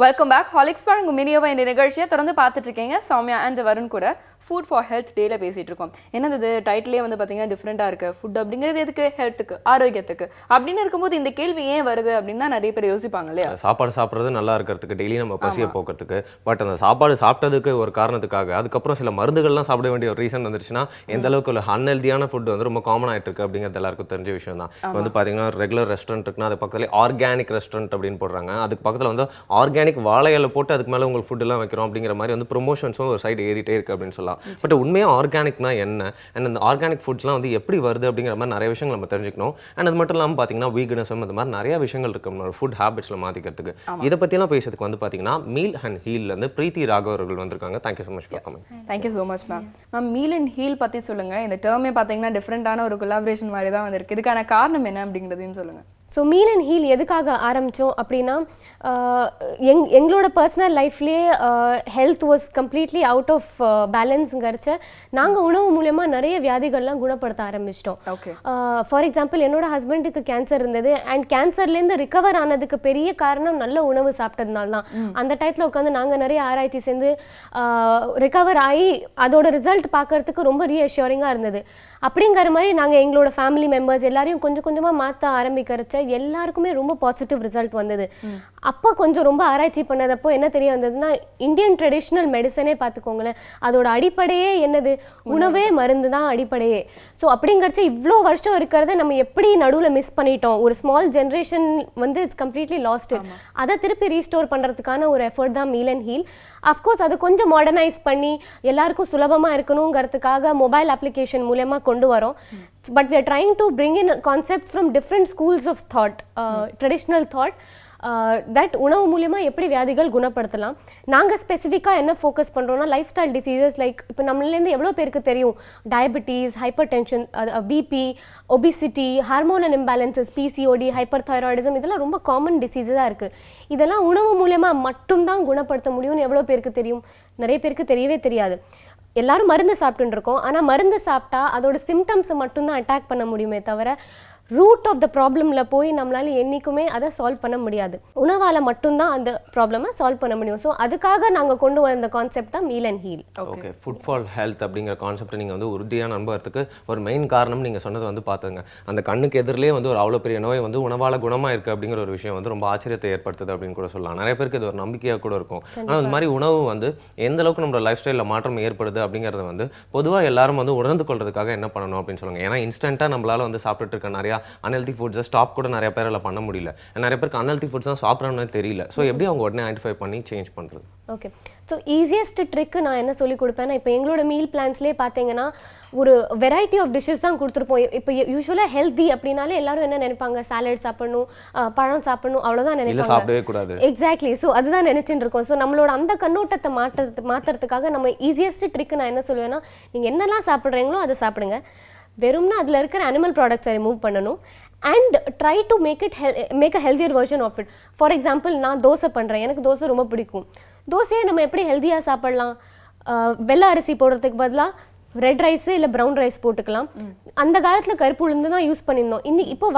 Speaker 1: Welcome back. ஹாலிக்ஸ் வழங்கும் இனியவை என்ற நிகழ்ச்சியை தொடர்ந்து பார்த்துட்டு இருக்கீங்க. சௌமியா அண்ட் வருண் கூட ஃபுட் ஃபார் ஹெல்த் டேல பேசிட்டு இருக்கோம். என்னது டைட்டிலே வந்து பார்த்தீங்கன்னா டிஃப்ரெண்டாக இருக்குது. ஃபுட் அப்படிங்கிறது எதுக்கு? ஹெல்த்துக்கு, ஆரோக்கியத்துக்கு அப்படின்னு இருக்கும்போது இந்த கேள்வி ஏன் வருது அப்படின்னா நிறைய பேர் யோசிப்பாங்க இல்லையா?
Speaker 2: சாப்பாடு சாப்பிட்றது நல்லா இருக்கிறதுக்கு, டெய்லி நம்ம பசியை போக்குறதுக்கு. பட் அந்த சாப்பாடு சாப்பிட்டதுக்கு ஒரு காரணத்துக்காக அதுக்கப்புறம் சில மருந்துகள்லாம் சாப்பிட வேண்டிய ஒரு ரீசன் வந்துருச்சுன்னா எந்த அளவுக்கு ஒரு அன்ஹெல்தியான ஃபுட் வந்து ரொம்ப காமன் ஆகிட்டு இருக்கு அப்படிங்கிறது எல்லாருக்கும் தெரிஞ்ச விஷயம் தான். இப்போ வந்து பார்த்தீங்கன்னா ரெகுலர் ரெஸ்டாரண்ட் இருக்குன்னா அது பக்கத்துலேயே ஆர்கானிக் ரெஸ்டாரண்ட் அப்படின்னு போடுறாங்க. அதுக்கு பக்கத்தில் வந்து ஆர்கானிக் வாழை இலை போட்டு அதுக்கு மேலே உங்களுக்கு ஃபுட்டெல்லாம் வைக்கிறோம் அப்படிங்கிற மாதிரி வந்து ப்ரொமோஷன்ஸும் ஒரு சைடு ஏறிட்டே இருக்குது அப்படின்னு சொல்லலாம். சொல்லலாம். பட் உண்மையாக ஆர்கானிக்னா என்ன, அண்ட் அந்த ஆர்கானிக் ஃபுட்ஸ்லாம் வந்து எப்படி வருது அப்படிங்கிற மாதிரி நிறைய விஷயங்கள் நம்ம தெரிஞ்சுக்கணும். அண்ட் அது மட்டும் இல்லாமல் பார்த்தீங்கன்னா வீகனிசம் அந்த மாதிரி நிறைய விஷயங்கள் இருக்கு நம்மளோட ஃபுட் ஹேபிட்ஸில் மாற்றிக்கிறதுக்கு. இதை பற்றியெல்லாம் பேசுறதுக்கு வந்து பார்த்தீங்கன்னா மீல் அண்ட் ஹீல்லேருந்து பிரீத்தி ராகவ் அவர்கள் வந்திருக்காங்க. Thank you so much for coming.
Speaker 1: Thank you so much ma'am. Meal and heal பற்றி சொல்லுங்கள். இந்த டேர்மே பார்த்தீங்கன்னா டிஃப்ரெண்ட்டான ஒரு கொலாபரேஷன் மாதிரி தான் வந்திருக்கு. இதுக்கான காரணம் என்ன அப்படிங்கிறதையும் சொல்லுங்கள்.
Speaker 5: ஸோ மீல் அண்ட் ஹீல் எதுக்காக ஆரம்பித்தோம் அப்படின்னா, எங்களோட பர்சனல் லைஃப்லேயே health was completely out of பேலன்ஸுங்கிறச்ச நாங்கள் உணவு மூலயமா நிறைய வியாதிகள்லாம் குணப்படுத்த ஆரம்பிச்சிட்டோம்.
Speaker 1: ஓகே.
Speaker 5: ஃபார் எக்ஸாம்பிள் என்னோட ஹஸ்பண்டுக்கு கேன்சர் இருந்தது. அண்ட் கேன்சர்லேருந்து ரிகவர் ஆனதுக்கு பெரிய காரணம் நல்ல உணவு சாப்பிட்டதுனால தான். அந்த டயத்தில் உட்காந்து நாங்கள் நிறைய ஆராய்ச்சி சேர்ந்து ரிகவர் ஆகி அதோட ரிசல்ட் பார்க்கறதுக்கு ரொம்ப ரீஅஷ்யூரிங்காக இருந்தது. அப்படிங்கிற மாதிரி நாங்கள் எங்களோட ஃபேமிலி மெம்பர்ஸ் எல்லாரையும் கொஞ்சம் கொஞ்சமாக மாற்ற ஆரம்பிக்கிறச்ச எல்லாருக்குமே ரொம்ப பாசிட்டிவ் ரிசல்ட் வந்தது. அப்போ கொஞ்சம் ரொம்ப ஆராய்ச்சி பண்ணதப்போ என்ன தெரிய வந்ததுன்னா, இந்தியன் ட்ரெடிஷ்னல் மெடிசனே பார்த்துக்கோங்களேன், அதோட அடிப்படையே என்னது, உணவே மருந்து தான் அடிப்படையே. ஸோ அப்படிங்கிறச்ச இவ்வளோ வருஷம் இருக்கிறத நம்ம எப்படி நடுவில் மிஸ் பண்ணிட்டோம். ஒரு ஸ்மால் ஜென்ரேஷன் வந்து இட்ஸ் கம்ப்ளீட்லி லாஸ்ட். அதை திருப்பி ரீஸ்டோர் பண்ணுறதுக்கான ஒரு எஃபர்ட் தான் மீல் அண்ட் ஹீல். அஃப்கோர்ஸ் அது கொஞ்சம் மாடர்னைஸ் பண்ணி எல்லாருக்கும் சுலபமாக இருக்கணுங்கிறதுக்காக மொபைல் அப்ளிகேஷன் மூலமா கொண்டு வரோம். But we are trying to bring in concepts from different schools of thought, traditional thought, that உணவு மூலமா எப்படி வியாதிகள் குணப்படுத்தலாம். நாங்கள் ஸ்பெசிஃபிக்காக என்ன ஃபோக்கஸ் பண்ணுறோம்னா, லைஃப் ஸ்டைல் டிசீசஸ் லைக் இப்போ நம்மளேருந்து எவ்வளோ பேருக்கு தெரியும் diabetes, hypertension, BP, obesity, hormonal imbalances, PCOD, hyperthyroidism, இதெல்லாம் ரொம்ப காமன் டிசீஸாக இருக்குது. இதெல்லாம் உணவு மூலமா மட்டும்தான் குணப்படுத்த முடியும்னு எவ்வளோ பேருக்கு தெரியும்? நிறைய பேருக்கு தெரியவே தெரியாது. எல்லாரும் மருந்து சாப்பிட்டுன்னு இருக்கோம். ஆனால் மருந்து சாப்பிட்டா அதோட சிம்டம்ஸை மட்டும்தான் அட்டாக் பண்ண முடியுமே தவிர ரூட் ஆஃப் த ப்ராப்ளமில் போய் நம்மளால் என்றைக்குமே அதை சால்வ் பண்ண முடியாது. உணவால் மட்டும்தான் அந்த ப்ராப்ளமை சால்வ் பண்ண முடியும். ஸோ அதுக்காக நாங்கள் கொண்டு வந்த கான்செப்ட் தான் meal and heal.
Speaker 2: Okay, food for health அப்படிங்கிற கான்செப்ட் நீங்கள் வந்து உறுதியாக நம்புறதுக்கு ஒரு மெயின் காரணம் நீங்கள் சொன்னது வந்து பார்த்துங்க, அந்த கண்ணுக்கு எதிரிலே வந்து ஒரு அவ்வளோ பெரிய நோய் வந்து உணவால் குணமாக இருக்குது அப்படிங்கிற ஒரு விஷயம் வந்து ரொம்ப ஆச்சரியத்தை ஏற்படுத்துது அப்படின்னு கூட சொல்லலாம். நிறைய பேருக்கு இது ஒரு நம்பிக்கையாக கூட இருக்கும். ஆனால் இந்த மாதிரி உணவு வந்து எந்த அளவுக்கு நம்மளோட லைஃப் ஸ்டைலில் மாற்றம் ஏற்படுது அப்படிங்கிறத வந்து பொதுவாக எல்லாரும் வந்து உணர்ந்து கொள்றதுக்காக என்ன பண்ணணும் அப்படின்னு சொல்லுங்கள். ஏன்னா இன்ஸ்டண்ட்டாக நம்மளால் வந்து சாப்பிட்டுட்டு இருக்க நிறையா அன்ஹெல்தி ஃபுட்ஸை ஸ்டாப் கூட நிறைய பேரால் பண்ண முடியல. நிறைய பேருக்கு அன்ஹெல்தி ஃபுட்ஸ் தான் சாப்பிட்றோம்னு தெரியல. ஸோ எப்படி அவங்க உடனே ஐடென்டிஃபை பண்ணி சேஞ்ச் பண்ணுறது?
Speaker 5: ஓகே, ஸோ ஈஸியஸ்ட் ட்ரிக்கு நான் என்ன சொல்லி கொடுப்பேன்னா, இப்போ எங்களோட மீல் பிளான்ஸ்லேயே பார்த்தீங்கன்னா ஒரு வெரைட்டி ஆஃப் டிஷ்ஷஸ் தான் கொடுத்துருப்போம். இப்போ யூஸ்வலாக ஹெல்தி அப்படின்னாலே எல்லாரும் என்ன நினைப்பாங்க, சாலட் சாப்பிடணும், பழம் சாப்பிடணும், அவ்வளோதான் நினைப்பாங்க.
Speaker 2: சாப்பிடவே கூடாது.
Speaker 5: எக்ஸாக்ட்லி. ஸோ அதுதான் நினைச்சுட்டு இருக்கோம். ஸோ நம்மளோட அந்த கண்ணோட்டத்தை மாற்றுறதுக்காக நம்ம ஈஸியஸ்ட் ட்ரிக்கு நான் என்ன சொல்லுவேன்னா, நீங்கள் என்னெல்லாம் சாப்பிட்றீங்களோ அதை சாப்பிடுங்க. வெறும்னா அதில் இருக்கிற அனிமல் ப்ராடக்ட்ஸை ரிமூவ் பண்ணணும். And try to make a healthier version of it. For example, நான் தோசை பண்ணுறேன், எனக்கு தோசை ரொம்ப பிடிக்கும். தோசையை நம்ம எப்படி ஹெல்த்தியாக சாப்பிடலாம்? வெள்ளை அரிசி போடுறதுக்கு பதிலாக ரெட் ரைஸு இல்லை ப்ரௌன் ரைஸ் போட்டுக்கலாம். அந்த காலத்தில் கருப்பு உளுந்து தான் யூஸ் பண்ணியிருந்தோம். இப்போ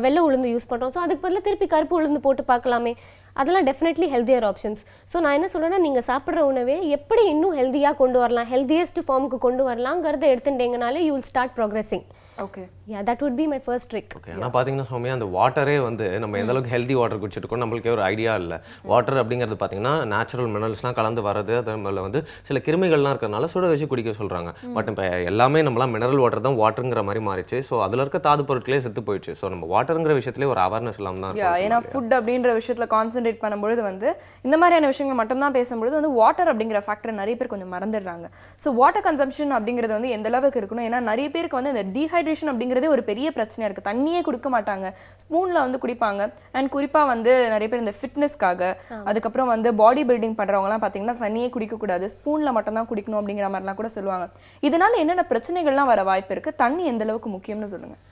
Speaker 5: வெள்ளை உளுந்து யூஸ் பண்ணுறோம். ஸோ அதுக்கு பதிலாக திருப்பி கருப்பு உளுந்து போட்டு பார்க்கலாமே. அதெல்லாம் டெஃபினெட்லி ஹெல்த்தியர் ஆப்ஷன்ஸ். ஸோ நான் என்ன சொல்கிறேன்னா, நீங்கள் சாப்பிட்ற உணவே எப்படி இன்னும் ஹெல்த்தியாக கொண்டு வரலாம், ஹெல்த்தியஸ்ட் ஃபார்முக்கு கொண்டு வரலாங்கிறத எடுத்துட்டீங்கனாலே you will start progressing.
Speaker 1: Okay,
Speaker 5: ya, that would be my first trick.
Speaker 2: Okay, ஆனால் பார்த்தீங்கன்னா சௌமியா, அந்த வாட்டரே வந்து நம்ம எந்த அளவுக்கு ஹெல்தி வாட்டர் குடிச்சிருக்கோம் நம்மளுக்கே ஒரு ஐடியா இல்லை. வாட்டர் அப்படிங்கிறது பார்த்தீங்கன்னா நேச்சுரல் மினரல்ஸ்லாம் கலந்து வரது. அதில் வந்து சில கிருமிகள்லாம் இருக்கிறதுனால சுட வச்சு குடிக்க சொல்கிறாங்க. பட் இப்போ எல்லாமே நம்மளாம் மினரல் வாட்டர் தான் வாட்டருங்கிற மாதிரி மாறிச்சு. ஸோ அதில் இருக்க தாது பொருட்களே செத்து போயிடுச்சு. ஸோ நம்ம வாட்டருங்கிற விஷயத்துலேயே ஒரு அவேர்னஸ் இல்லாமல் தான்.
Speaker 1: ஏன்னா ஃபுட் அப்படின்ற விஷயத்தில் கான்சென்ட்ரேட் பண்ணும்பொழுது வந்து இந்த மாதிரியான விஷயங்கள் மட்டும்தான் பேசும்பொழுது வந்து வாட்டர் அப்படிங்கிற ஃபேக்டர் நிறைய பேர் கொஞ்சம் மறந்துடுறாங்க. ஸோ வாட்டர் கன்சம்ஷன் அப்படிங்கிறது வந்து எந்த அளவுக்கு இருக்கணும்? ஏன்னா நிறைய பேருக்கு வந்து இந்த டீஹைட்ரேஷன் அப்படிங்கிறதே ஒரு பெரிய பிரச்சனையாக இருக்குது. தண்ணியே குடிக்க மாட்டாங்க, ஸ்பூனில் வந்து குடிப்பாங்க. அண்ட் குறிப்பாக வந்து நிறைய பேர் இந்த ஃபிட்னஸ்க்காக, அதுக்கப்புறம் வந்து பாடி பில்டிங் பண்ணுறவங்கலாம் பார்த்தீங்கன்னா தண்ணியே குடிக்கக்கூடாது, ஸ்பூனில் மட்டும்தான் குடிக்கணும் அப்படிங்கிற மாதிரிலாம் கூட சொல்லுவாங்க. இதனால் என்னென்ன பிரச்சனைகள்லாம் வர வாய்ப்பு இருக்குது? தண்ணி எந்த அளவுக்கு முக்கியம்னு சொல்லுங்கள்.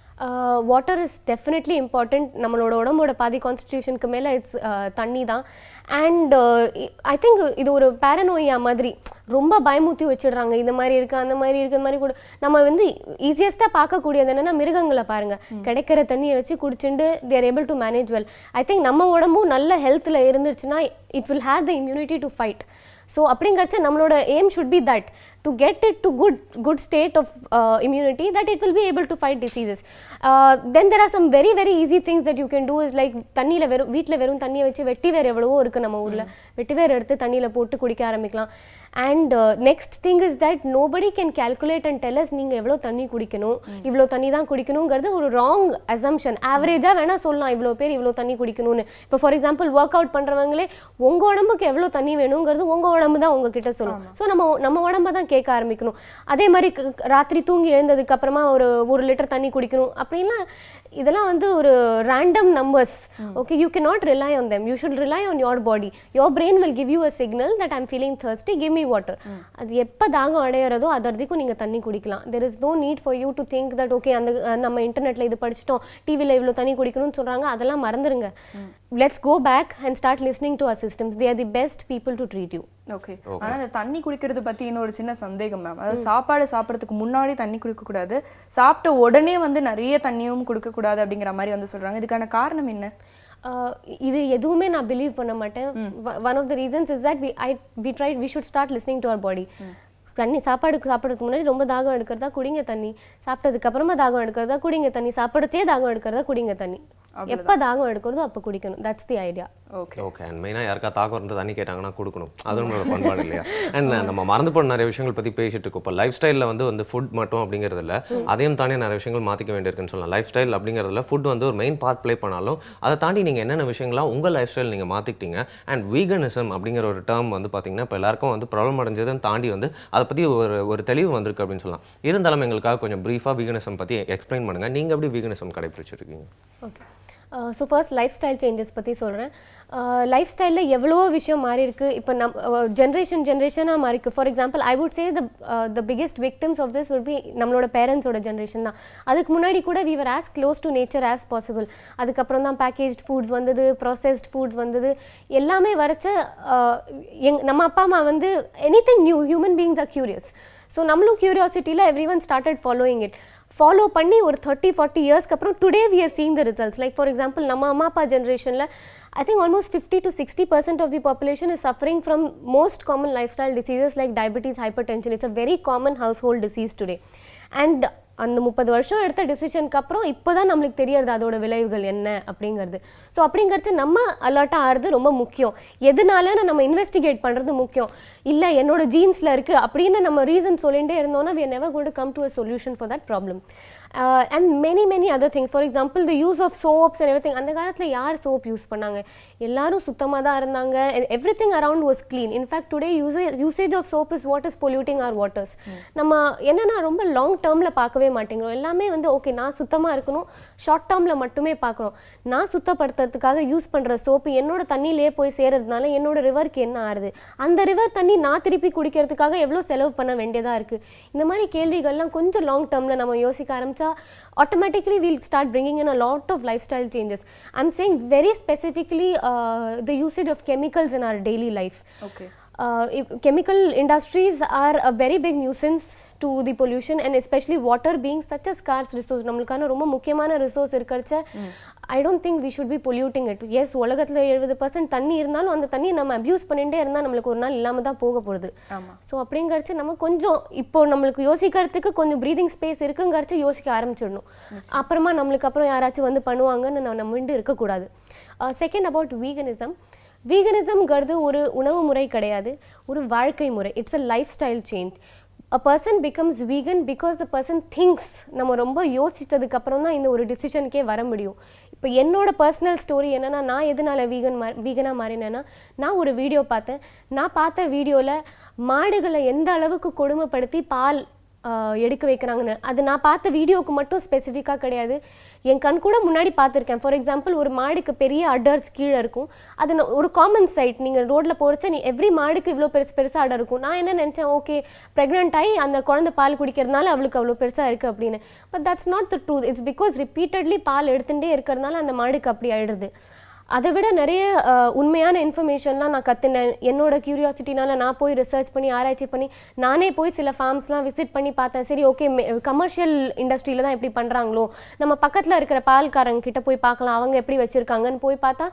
Speaker 5: Water is definitely important. நம்மளோட உடம்போட பாதி கான்ஸ்டிடியூஷனுக்கு மேலே இட்ஸ் தண்ணி தான். அண்ட் ஐ திங்க் இது ஒரு பேரனோயா மாதிரி ரொம்ப பயமுத்தி வச்சிடுறாங்க. இந்த மாதிரி இருக்குது, அந்த மாதிரி இருக்குது, இந்த மாதிரி கூட நம்ம வந்து ஈஸியஸ்ட்டாக பார்க்கக்கூடியது என்னென்னா, மிருகங்களை பாருங்கள், கிடைக்கிற தண்ணியை வச்சு குடிச்சுட்டு they are able to manage well. I think நம்ம உடம்பும் நல்ல ஹெல்த்தில் இருந்துச்சுன்னா it will have the immunity to fight. So அப்படிங்கிறச்ச நம்மளோட aim should be that to get it to good state of immunity, that it will be able to fight diseases. Then there are some very very easy things that you can do is like தண்ணியில் வீட்டில் வெறும் தண்ணியை வச்சு வெட்டிவேர் எவ்வளவோ இருக்குது நம்ம ஊரில், வெட்டிவேர் எடுத்து தண்ணியில் போட்டு குடிக்க ஆரம்பிக்கலாம். And next thing is that nobody can calculate and tell us நீங்கள் எவ்வளோ தண்ணி குடிக்கணும், இவ்வளோ தண்ணி தான் குடிக்கணுங்கிறது ஒரு ராங் அசம்ஷன். ஆவரேஜாக வேணால் சொல்லலாம் இவ்வளோ பேர் இவ்வளோ தண்ணி குடிக்கணும்னு. இப்போ ஃபார் எக்ஸாம்பிள் ஒர்க் அவுட் பண்ணுறவங்களே உங்கள் உடம்புக்கு எவ்வளோ தண்ணி வேணுங்கிறது உங்கள் உடம்பு தான் உங்ககிட்ட சொல்லும். ஸோ நம்ம உடம்பை தான் கேட்க ஆரம்பிக்கணும். அதே மாதிரி ராத்திரி தூங்கி எழுந்ததுக்கு அப்புறமா ஒரு லிட்டர் தண்ணி குடிக்கணும் அப்படின்லாம் இதெல்லாம் வந்து ஒரு random numbers. Okay, you can not rely on them. You should rely on your body. Your brain will give you a signal that I'm feeling thirsty, give me water. அது எப்போ தாகம் அடையிறதோ அது வரைக்கும் நீங்கள் தண்ணி குடிக்கலாம். There is no need for you to think that okay அந்த நம்ம இன்டர்நெட்டில் இது படிச்சிட்டோம், டிவியில் இவ்வளோ தண்ணி குடிக்கணும்னு சொல்கிறாங்க, அதெல்லாம் மறந்துடுங்க. Let's go back and start listening to our systems. They are the best people to treat you.
Speaker 1: Okay, ஆனால் அந்த தண்ணி குடிக்கிறது பற்றி இன்னொரு சின்ன சந்தேகம் மேம். அதாவது சாப்பாடு சாப்பிட்றதுக்கு முன்னாடி தண்ணி குடிக்கக்கூடாது, சாப்பிட்ட உடனே வந்து நிறைய தண்ணியும் கொடுக்கக்கூடாது அப்படிங்கிற மாதிரி வந்து சொல்கிறாங்க. இதுக்கான காரணம் என்ன?
Speaker 5: இது எதுவுமே நான் பிலீவ் பண்ண மாட்டேன். One of the reasons is that we should start listening to our body. தண்ணி சாப்பிட்றதுக்கு முன்னாடி ரொம்ப தாகம் எடுக்கிறதா குடிங்க தண்ணி, சாப்பிட்டதுக்கு அப்புறமா தாகம் எடுக்கிறதா குடிங்க தண்ணி, சாப்பிடச்சே தாகம் எடுக்கிறதா குடிங்க தண்ணி. எப்போ தாகம் எடுக்கிறதோ அப்போ குடிக்கணும். That's the idea.
Speaker 1: Okay
Speaker 2: okay. And மெயினாக யாருக்கா தாக்கம் இருந்து தண்ணி கேட்டாங்கன்னா கொடுக்கணும், அது நம்மளோட பண்பாடு இல்லையா? அண்ட் நம்ம மறந்து போன நிறைய விஷயங்கள் பற்றி பேசிட்டு இருக்கோம். இப்போ லைஃப் ஸ்டைலில் வந்து ஃபுட் மட்டும் அப்படிங்கிறதுல அதையும் தாண்டி நிறைய விஷயங்கள் மாற்றிக்க வேண்டியிருக்குன்னு சொல்லலாம். லைஃப் ஸ்டைல் அப்படிங்கிறதுல ஃபுட் வந்து ஒரு மெயின் பார்ட் ப்ளே பண்ணாலும் அதை தாண்டி நீங்கள் என்னென்ன விஷயங்கள்லாம் உங்கள் லைஃப் ஸ்டைல் நீங்கள் மாற்றிக்கிட்டீங்க. அண்ட் வீகனிசம் அப்படிங்கிற ஒரு டேர்ம் வந்து பார்த்தீங்கன்னா இப்போ எல்லாருக்கும் வந்து ப்ராப்ளம் அடைஞ்சதுன்னு தாண்டி வந்து அதை பற்றி ஒரு தெளிவு வந்திருக்கு அப்படின்னு சொல்லலாம். இருந்தாலும் எங்களுக்காக கொஞ்சம் ப்ரீஃபாக வீகனிசம் பற்றி எக்ஸ்பிளைன் பண்ணுங்கள். நீங்கள் எப்படி வீகனிசம் கடைபிடிச்சிருக்கீங்க?
Speaker 5: Okay, so first lifestyle changes பற்றி சொல்கிறேன். லைஃப் ஸ்டைலில் எவ்வளோ விஷயம் மாறி இருக்குது. இப்போ ஜென்ரேஷனாக மாறி இருக்குது. For example I would say the biggest victims of this would be நம்மளோட பேரண்ட்ஸோட ஜென்ரேஷன் தான். அதுக்கு முன்னாடி கூட we were as close to nature as possible. அதுக்கப்புறம் தான் பேக்கேஜ்ட் ஃபுட்ஸ் வந்தது, ப்ராசஸ்ட் ஃபுட்ஸ் வந்தது. எல்லாமே வரைச்ச நம்ம அப்பா அம்மா வந்து anything new, human beings are curious. So நம்மளும் கியூரியாசிட்டியில் every one started following it. Follow பண்ணி ஒரு 30-40 இயர்ஸ்க்கு அப்புறம் today we are seeing the results. Like for example நம்ம அம்மா அப்பா ஜென்ரேஷனில் I think almost 50 to 60% of the population is suffering from most common lifestyle diseases like diabetes, hypertension. It's a very common household disease today. And அந்த 30 வருஷம் எடுத்த டிசிஷனுக்கு அப்புறம் இப்போ தான் நம்மளுக்கு தெரியறது அதோட விளைவுகள் என்ன அப்படிங்கிறது. ஸோ அப்படிங்கிறச்சு நம்ம அலர்ட்டாக ஆகிறது ரொம்ப முக்கியம். எதனாலன்னு நம்ம இன்வெஸ்டிகேட் பண்ணுறது முக்கியம். இல்லை என்னோட ஜீன்ஸில் இருக்குது அப்படின்னு நம்ம ரீசன் சொல்லிகிட்டே இருந்தோம்னா we are never going to come to a solution for that problem. And many other things. For example, the use of soaps and everything. அந்த காலத்தில் யார் சோப் யூஸ் பண்ணாங்க? எல்லாரும் சுத்தமாக தான் இருந்தாங்க. Everything around was clean. In fact, today usage of soap is what is polluting our waters. நம்ம என்னன்னா ரொம்ப லாங் டேர்மில் பார்க்கவே மாட்டேங்கிறோம். எல்லாமே வந்து ஓகே நான் சுத்தமாக இருக்கணும், ஷார்ட் டேர்மில் மட்டுமே பார்க்குறோம். நான் சுத்தப்படுத்துறதுக்காக யூஸ் பண்ணுற சோப்பு என்னோட தண்ணியிலே போய் சேரதுனால என்னோட ரிவருக்கு என்ன ஆகுது? அந்த ரிவர் தண்ணி நான் திருப்பி குடிக்கிறதுக்காக எவ்வளோ செலவு பண்ண வேண்டியதாக இருக்குது? இந்த மாதிரி கேள்விகள்லாம் கொஞ்சம் லாங் டேர்மில் நம்ம யோசிக்க ஆரம்பிச்சா automatically we'll start bringing in a lot of lifestyle changes. I'm saying very specifically the usage of chemicals in our daily life.
Speaker 1: Okay.
Speaker 5: Chemical industries are a very big nuisance to the pollution and especially water being such a scarce resource. நம்மளுக்கான ரொம்ப முக்கியமான resource இருக்கிறச்ச I don't think we should be polluting it. Yes, உலகத்தில் 70% தண்ணி இருந்தாலும் அந்த தண்ணியை நம்ம abuse பண்ணிகிட்டே இருந்தால் நம்மளுக்கு ஒரு நாள் இல்லாமல் தான் போக போகுது. ஸோ அப்படிங்கிறச்சு நம்ம கொஞ்சம் இப்போ நம்மளுக்கு யோசிக்கிறதுக்கு கொஞ்சம் ப்ரீதிங் ஸ்பேஸ் இருக்குங்கிறச்சு யோசிக்க ஆரம்பிச்சிடணும். அப்புறமா நம்மளுக்கு அப்புறம் யாராச்சும் வந்து பண்ணுவாங்கன்னு நம்ம வந்து இருக்கக்கூடாது. Second about veganism. வீகனிசம்ங்கிறது ஒரு உணவு முறை கிடையாது, ஒரு வாழ்க்கை முறை. It's a life style change. A person becomes vegan because the person thinks. நம்ம ரொம்ப யோசித்ததுக்கு அப்புறம் தான் இந்த ஒரு டிசிஷனுக்கே வர முடியும். இப்போ என்னோட பர்சனல் ஸ்டோரி என்னன்னா, நான் எதனால வீகனாக மாறினேன்னா, நான் ஒரு வீடியோ பார்த்தேன். நான் பார்த்த வீடியோவில் மாடுகளை எந்த அளவுக்கு கொடுமைப்படுத்தி பால் எடுக்க வைக்கிறாங்கன்னு, அது நான் பார்த்த வீடியோவுக்கு மட்டும் ஸ்பெசிஃபிக்காக கிடையாது, என் கண் கூட முன்னாடி பார்த்துருக்கேன். ஃபார் எக்ஸாம்பிள் ஒரு மாடுக்கு பெரிய அடர்ஸ் கீழே இருக்கும். அது ஒரு காமன் சைட். நீங்கள் ரோட்டில் போகிறச்ச எவ்ரி மாடுக்கு இவ்வளோ பெருசாக அடர் இருக்கும். நான் என்ன நினச்சேன், ஓகே ப்ரெக்னென்ட் ஆகி அந்த குழந்தை பால் குடிக்கிறதுனால அவளுக்கு அவ்வளோ பெருசாக இருக்குது அப்படின்னு. But that's not the truth. It's because repeatedly பால் எடுத்துகிட்டே இருக்கிறதுனால அந்த மாடுக்கு அப்படி ஆயிடுது. அதை விட நிறைய உண்மையான இன்ஃபர்மேஷன்லாம் நான் கற்றுனேன். என்னோட க்யூரியாசிட்டினால நான் போய் ரிசர்ச் பண்ணி ஆராய்ச்சி பண்ணி நானே போய் சில ஃபார்ம்ஸ்லாம் விசிட் பண்ணி பார்த்தேன். சரி ஓகே கமர்ஷியல் இண்டஸ்ட்ரியில் தான் எப்படி பண்ணுறாங்களோ நம்ம பக்கத்தில் இருக்கிற பால்காரங்க கிட்ட போய் பார்க்கலாம், அவங்க எப்படி வச்சுருக்காங்கன்னு போய் பார்த்தா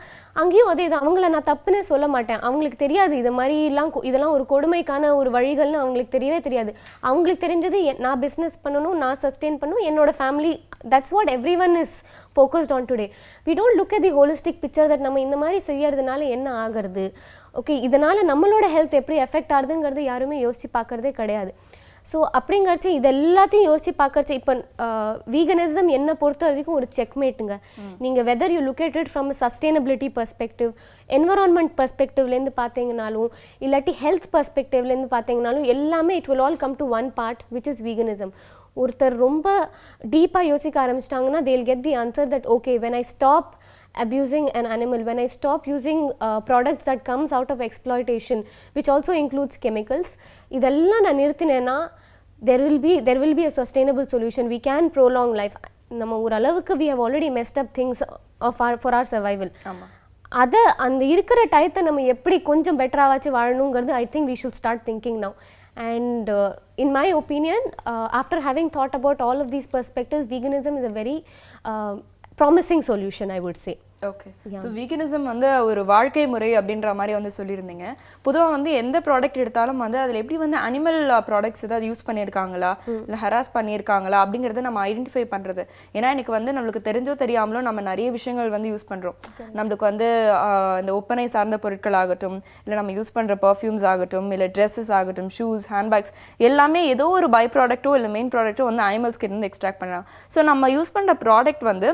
Speaker 5: அங்கேயும் அதே தான். அவங்கள நான் தப்புன்னு சொல்ல மாட்டேன். அவங்களுக்கு தெரியாது இது மாதிரிலாம் இதெல்லாம் ஒரு கொடுமைக்கான ஒரு வழிகள்னு அவங்களுக்கு தெரியவே தெரியாது. அவங்களுக்கு தெரிஞ்சது நான் பிஸ்னஸ் பண்ணணும், நான் சஸ்டெயின் பண்ணணும், என்னோட family. That's what every one is focused on today. We don't look at the holistic picture that நம்ம இந்த மாதிரி செய்யறதுனால என்ன ஆகிறது, ஓகே இதனால நம்மளோட ஹெல்த் எப்படி எஃபெக்ட் ஆகுதுங்கிறது யாருமே யோசிச்சு பார்க்கறதே கிடையாது. ஸோ அப்படிங்கிறச்சு இது எல்லாத்தையும் யோசிச்சு பார்க்கறச்சு இப்போ வீகனிசம் என்னை பொறுத்த வரைக்கும் ஒரு செக்மேட்டுங்க. நீங்கள் whether you look at it from sustainability perspective, environment பர்ஸ்பெக்டிவ்லேருந்து பார்த்தீங்கனாலும் இல்லாட்டி ஹெல்த் பர்ஸ்பெக்டிவ்லேருந்து பார்த்தீங்கனாலும் எல்லாமே it will all come to one part which is veganism. ஒருத்தர் ரொம்ப டீப்பாக யோசிக்க ஆரம்பிச்சிட்டாங்கன்னா they will get the answer that okay, when I stop abusing an animal, when I stop using products that comes out of exploitation which also includes chemicals, இதெல்லாம் நான் நிறுத்தினேன்னா there will be a sustainable solution. We can prolong life. நம்ம ஒரு அளவுக்கு we have already messed up things for our survival. அதை அந்த இருக்கிற டயத்தை நம்ம எப்படி கொஞ்சம் பெட்டராக வாழணுங்கிறது I think we should start thinking now. And in my opinion, after having thought about all of these perspectives, veganism is a very promising solution, I would say.
Speaker 1: Okay. So veganism வந்து ஒரு வாழ்க்கை முறை அப்படின்ற மாதிரி வந்து சொல்லியிருந்தீங்க. பொதுவாக வந்து எந்த ப்ராடக்ட் எடுத்தாலும் வந்து அதில் எப்படி வந்து அனிமல் ப்ராடக்ட்ஸ் ஏதாவது யூஸ் பண்ணியிருக்காங்களா இல்லை ஹராஸ் பண்ணியிருக்காங்களா அப்படிங்கிறத நம்ம ஐடென்டிஃபை பண்ணுறது. ஏன்னா எனக்கு வந்து நம்மளுக்கு தெரிஞ்சோ தெரியாமலோ நம்ம நிறைய விஷயங்கள் வந்து யூஸ் பண்ணுறோம். நம்மளுக்கு வந்து இந்த ஒப்பனை சார்ந்த பொருட்கள் ஆகட்டும், இல்லை நம்ம யூஸ் பண்ணுற பர்ஃப்யூம்ஸ் ஆகட்டும், இல்லை ட்ரெஸ்ஸஸ் ஆகட்டும், ஷூஸ், ஹேண்ட்பேக்ஸ் எல்லாமே ஏதோ ஒரு பை ப்ராடக்ட்டோ இல்லை மெயின் ப்ராடக்ட்டோ வந்து அனிமல்ஸ்க்கு இருந்து எக்ஸ்ட்ராக்ட் பண்ணுறாங்க. ஸோ நம்ம யூஸ் பண்ணுற ப்ராடக்ட் வந்து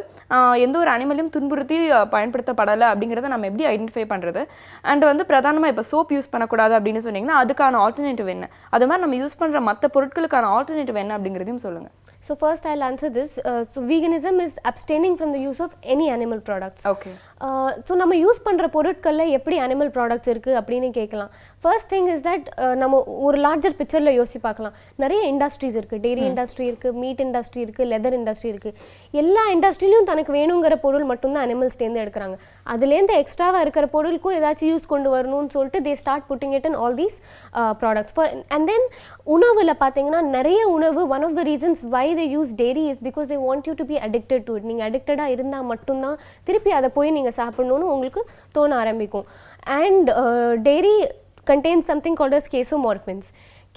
Speaker 1: எந்த ஒரு அனிமலையும் துன்புறுத்தி பயன்படுத்தப்படலை அப்படிங்கிறத நம்ம எப்படி ஐடென்டிஃபை பண்ணுறது? அண்ட் வந்து பிரதானமாக இப்போ சோப் யூஸ் பண்ணக்கூடாது அப்படின்னு சொன்னீங்கன்னா அதுக்கான ஆல்டர்னேட்டிவ் என்ன? அது மாதிரி நம்ம யூஸ் பண்ணுற மற்ற பொருட்களுக்கான ஆல்டர்னேட்டிவ் என்ன அப்படிங்கிறதையும் சொல்லுங்கள்.
Speaker 5: So first I'll answer this. So veganism is abstaining from the use of any animal products.
Speaker 1: Okay.
Speaker 5: So நம்ம யூஸ் பண்ணுற பொருட்களில் எப்படி அனிமல் ப்ராடக்ட்ஸ் இருக்குது அப்படின்னு கேட்கலாம். ஃபர்ஸ்ட் திங் இஸ் தட் நம்ம ஒரு லார்ஜர் பிக்சரில் யோசிச்சு பார்க்கலாம். நிறைய இண்டஸ்ட்ரீஸ் இருக்குது. டெய்ரி இண்டஸ்ட்ரி இருக்குது, மீட் இண்டஸ்ட்ரி இருக்குது, லெதர் இண்டஸ்ட்ரி இருக்குது. எல்லா இண்டஸ்ட்ரியிலையும் தனக்கு வேணுங்கிற பொருள் மட்டும்தான் அனிமல்ஸ்லேருந்து எடுக்கிறாங்க. அதுலேருந்து எக்ஸ்ட்ராவாக இருக்கிற பொருளுக்கும் ஏதாச்சும் யூஸ் கொண்டு வரணும்னு சொல்லிட்டு they start putting it in all these products. And then உணவில் பார்த்தீங்கன்னா நிறைய உணவு one of the reasons why they use dairy is because they want you to be addicted to it. நீங்க addicted-ஆ இருந்தா மட்டும்தான் திருப்பி அதை போய் நீங்க சாப்பிடணும்னு உங்களுக்கு தோண ஆரம்பிக்கும். And dairy contains something called as casomorphins.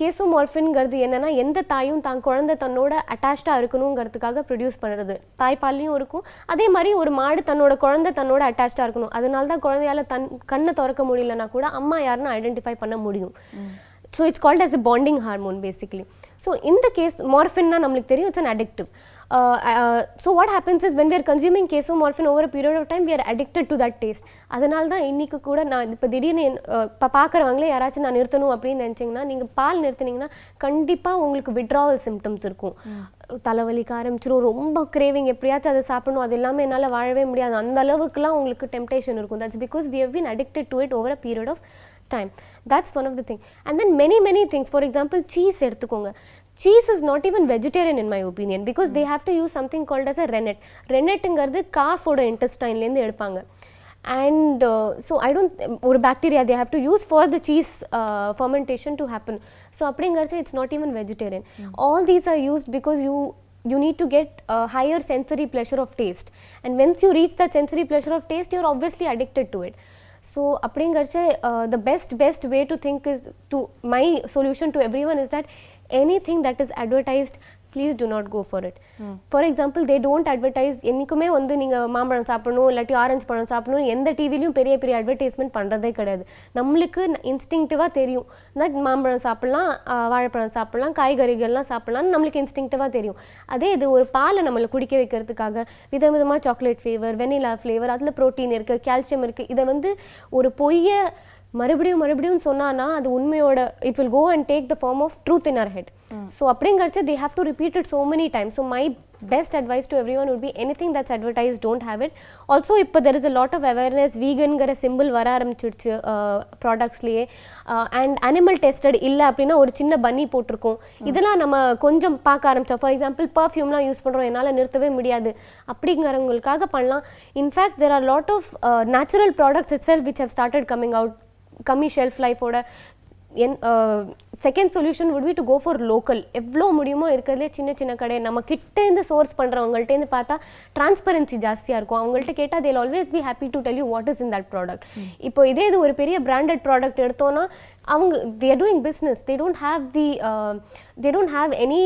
Speaker 5: கேசோமார்ஃபின்ங்கிறது என்னன்னா எந்த தாயும் தான் குழந்தை தன்னோட அட்டாச்சாக இருக்கணுங்கிறதுக்காக ப்ரொடியூஸ் பண்ணுறது. தாய்ப்பால்லையும் இருக்கும், அதே மாதிரி ஒரு மாடு தன்னோட குழந்தை தன்னோட அட்டாச்சாக இருக்கணும். அதனால தான் குழந்தையால் கண்ணை திறக்க முடியலன்னா கூட அம்மா யாருன்னு ஐடென்டிஃபை பண்ண முடியும். So it's called as a bonding hormone basically. So in the case morphine na namukku theriyum it's an addictive. So what happens is when we are consuming casomorphin over a period of time we are addicted to that taste. அதனால தான் இன்னைக்கு கூட நான் இப்போ திடீர்னு இப்போ பார்க்குறவங்களே யாராச்சும் நான் நிறுத்தணும் அப்படின்னு நினச்சிங்கன்னா நீங்கள் பால் நிறுத்தினீங்கன்னா கண்டிப்பாக உங்களுக்கு விட்ராவல் சிம்டம்ஸ் இருக்கும். தலைவலிக்க ஆரம்பிச்சிடும், ரொம்ப கிரேவிங், எப்படியாச்சும் அதை சாப்பிடணும், அது எல்லாமே என்னால் வாழவே முடியாது, அந்த அளவுக்குலாம் உங்களுக்கு டெம்டேஷன் இருக்கும். That's because we have been addicted to it over a period of time. That's one of the thing. And then many things. For example, cheese எடுத்துக்கோங்க. Cheese is not even vegetarian in my opinion because they have to use something called as a rennet. Rennetங்கிறது காஃபோட இன்டெஸ்டைன்லேருந்து எடுப்பாங்க. And so I don't ஒரு bacteria they have to use for the cheese fermentation to happen. So அப்படிங்கிறது it's not even vegetarian. All these are used because you need to get a higher sensory pleasure of taste. And once you reach that sensory pleasure of taste, you're obviously addicted to it. So அப்படிங்கிறச்சே the best way to think is to my solution to everyone is that anything that is advertised, please do not go for it. For example, they don't advertise என்னைக்குமே வந்து நீங்கள் மாம்பழம் சாப்பிடணும் இல்லாட்டி orange பழம் சாப்பிடணும் எந்த டிவிலையும் பெரிய அட்வர்டைஸ்மெண்ட் பண்ணுறதே கிடையாது. நம்மளுக்கு இன்ஸ்டிங்க்டிவாக தெரியும் மாம்பழம் சாப்பிட்லாம், வாழைப்பழம் சாப்பிட்லாம், காய்கறிகள்லாம் சாப்பிட்லாம்னு நம்மளுக்கு இன்ஸ்டிங்க்டிவாக தெரியும். அதே இது ஒரு பாலை நம்மளை குடிக்க வைக்கிறதுக்காக விதவிதமாக சாக்லேட் ஃப்ளேவர், வெனிலா ஃப்ளேவர், அதில் ப்ரோட்டீன் இருக்குது, கால்சியம் இருக்குது, இதை வந்து ஒரு பொய்யை மறுபடியும் சொன்னான்னா அது உண்மையோட it will go and take the form of truth in our head. So அப்படிங்கிறச்சே they have to repeat it so many times. So my best advice to everyone would be anything that's advertised, don't have it. Also இப்போ there is a lot of awareness, vegan-ங்கிற simple வர ஆரம்பிச்சிடுச்சு ப்ராடக்ட்ஸ்லேயே. And animal tested இல்லை அப்படின்னா ஒரு சின்ன பன்னி போட்டிருக்கோம். இதெல்லாம் நம்ம கொஞ்சம் பார்க்க ஆரம்பித்தோம். ஃபார் எக்ஸாம்பிள் பர்ஃப்யூம்லாம் யூஸ் பண்ணுறோம், என்னால் நிறுத்தவே முடியாது அப்படிங்கிறவங்களுக்காக பண்ணலாம். In fact there are lot of natural products itself which have started coming out. கம்மி ஷெல்ஃப் லைஃபோட second solution would be to go for local. எவ்வளோ முடியுமோ இருக்கிறதுலே சின்ன கடை நம்ம கிட்டேருந்து சோர்ஸ் பண்ணுறவங்கள்ட்டேருந்து பார்த்தா டிரான்ஸ்பரன்சி ஜாஸ்தியாக இருக்கும். அவங்கள்ட்ட கேட்டால் they'll always be happy to tell you what is in that product. இப்போ இதே இது ஒரு பெரிய பிராண்டட் ப்ராடக்ட் எடுத்தோன்னா அவங்க they are doing business. They don't have any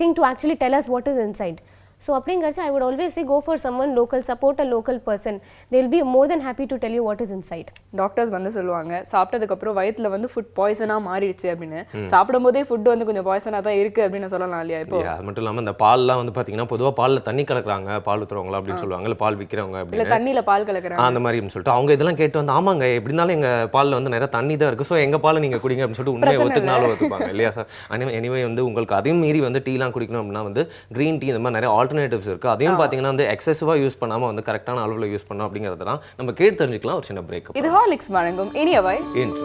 Speaker 5: thing to actually tell us what is inside. So அப்படிங்கிறச்சு I would always say go for someone local, support a local person. They will be more than happy to tell you what is inside.
Speaker 1: Doctors வந்து சொல்லுவாங்க சாப்பிட்டதுக்கப்புறம் வயிற்றுல வந்து food பாய்சனாக மாறிடுச்சு அப்படின்னு. சாப்பிடும் போதே ஃபுட் வந்து கொஞ்சம் பாய்சனாக தான் இருக்குது அப்படின்னு சொல்லலாம் இல்லையா? இப்போ
Speaker 2: அது மட்டும் இல்லாமல் இந்த பால்லாம் வந்து பார்த்தீங்கன்னா பொதுவாக பாலில் தண்ணி கலக்குறாங்க, பால் ஊற்றுறவங்களா அப்படின்னு சொல்லுவாங்க, இல்லை பால் விற்கிறவங்க
Speaker 1: இல்லை
Speaker 2: அப்படின்னு,
Speaker 1: தண்ணியில் பால் கலக்குறாங்க
Speaker 2: அந்த மாதிரின்னு சொல்லிட்டு அவங்க இதெல்லாம் கேட்டு வந்து ஆமாங்க எப்படி இருந்தாலும் எங்கள் பாலில் வந்து நிறைய தண்ணி தான் இருக்குது, ஸோ எங்கள் பாலை நீங்கள் குடிங்க அப்படின்னு சொல்லிட்டு உண்மையை ஒத்துக்கினாலும் ஒத்துப்பாங்க இல்லையா சார்? எனிவே வந்து உங்களுக்கு அதையும் மீறி வந்து டீலாம் குடிக்கணும் அப்படின்னா வந்து க்ரீன் டீ இந்த மாதிரி நிறைய ஆல்டர்னேட்டிவ்ஸ் இருக்குது. அதையும் பார்த்தீங்கன்னா வந்து எக்ஸசிவாக யூஸ் பண்ணாமல் வந்து கரெக்டான அளவில் யூஸ் பண்ணோம் அப்படிங்கிறதெல்லாம் நம்ம கேட்டு தெரிஞ்சுக்கலாம். ஒரு சின்ன பிரேக்.
Speaker 1: இது ஹார்லிக்ஸ் வழங்கும் இனியவை
Speaker 2: இன்று.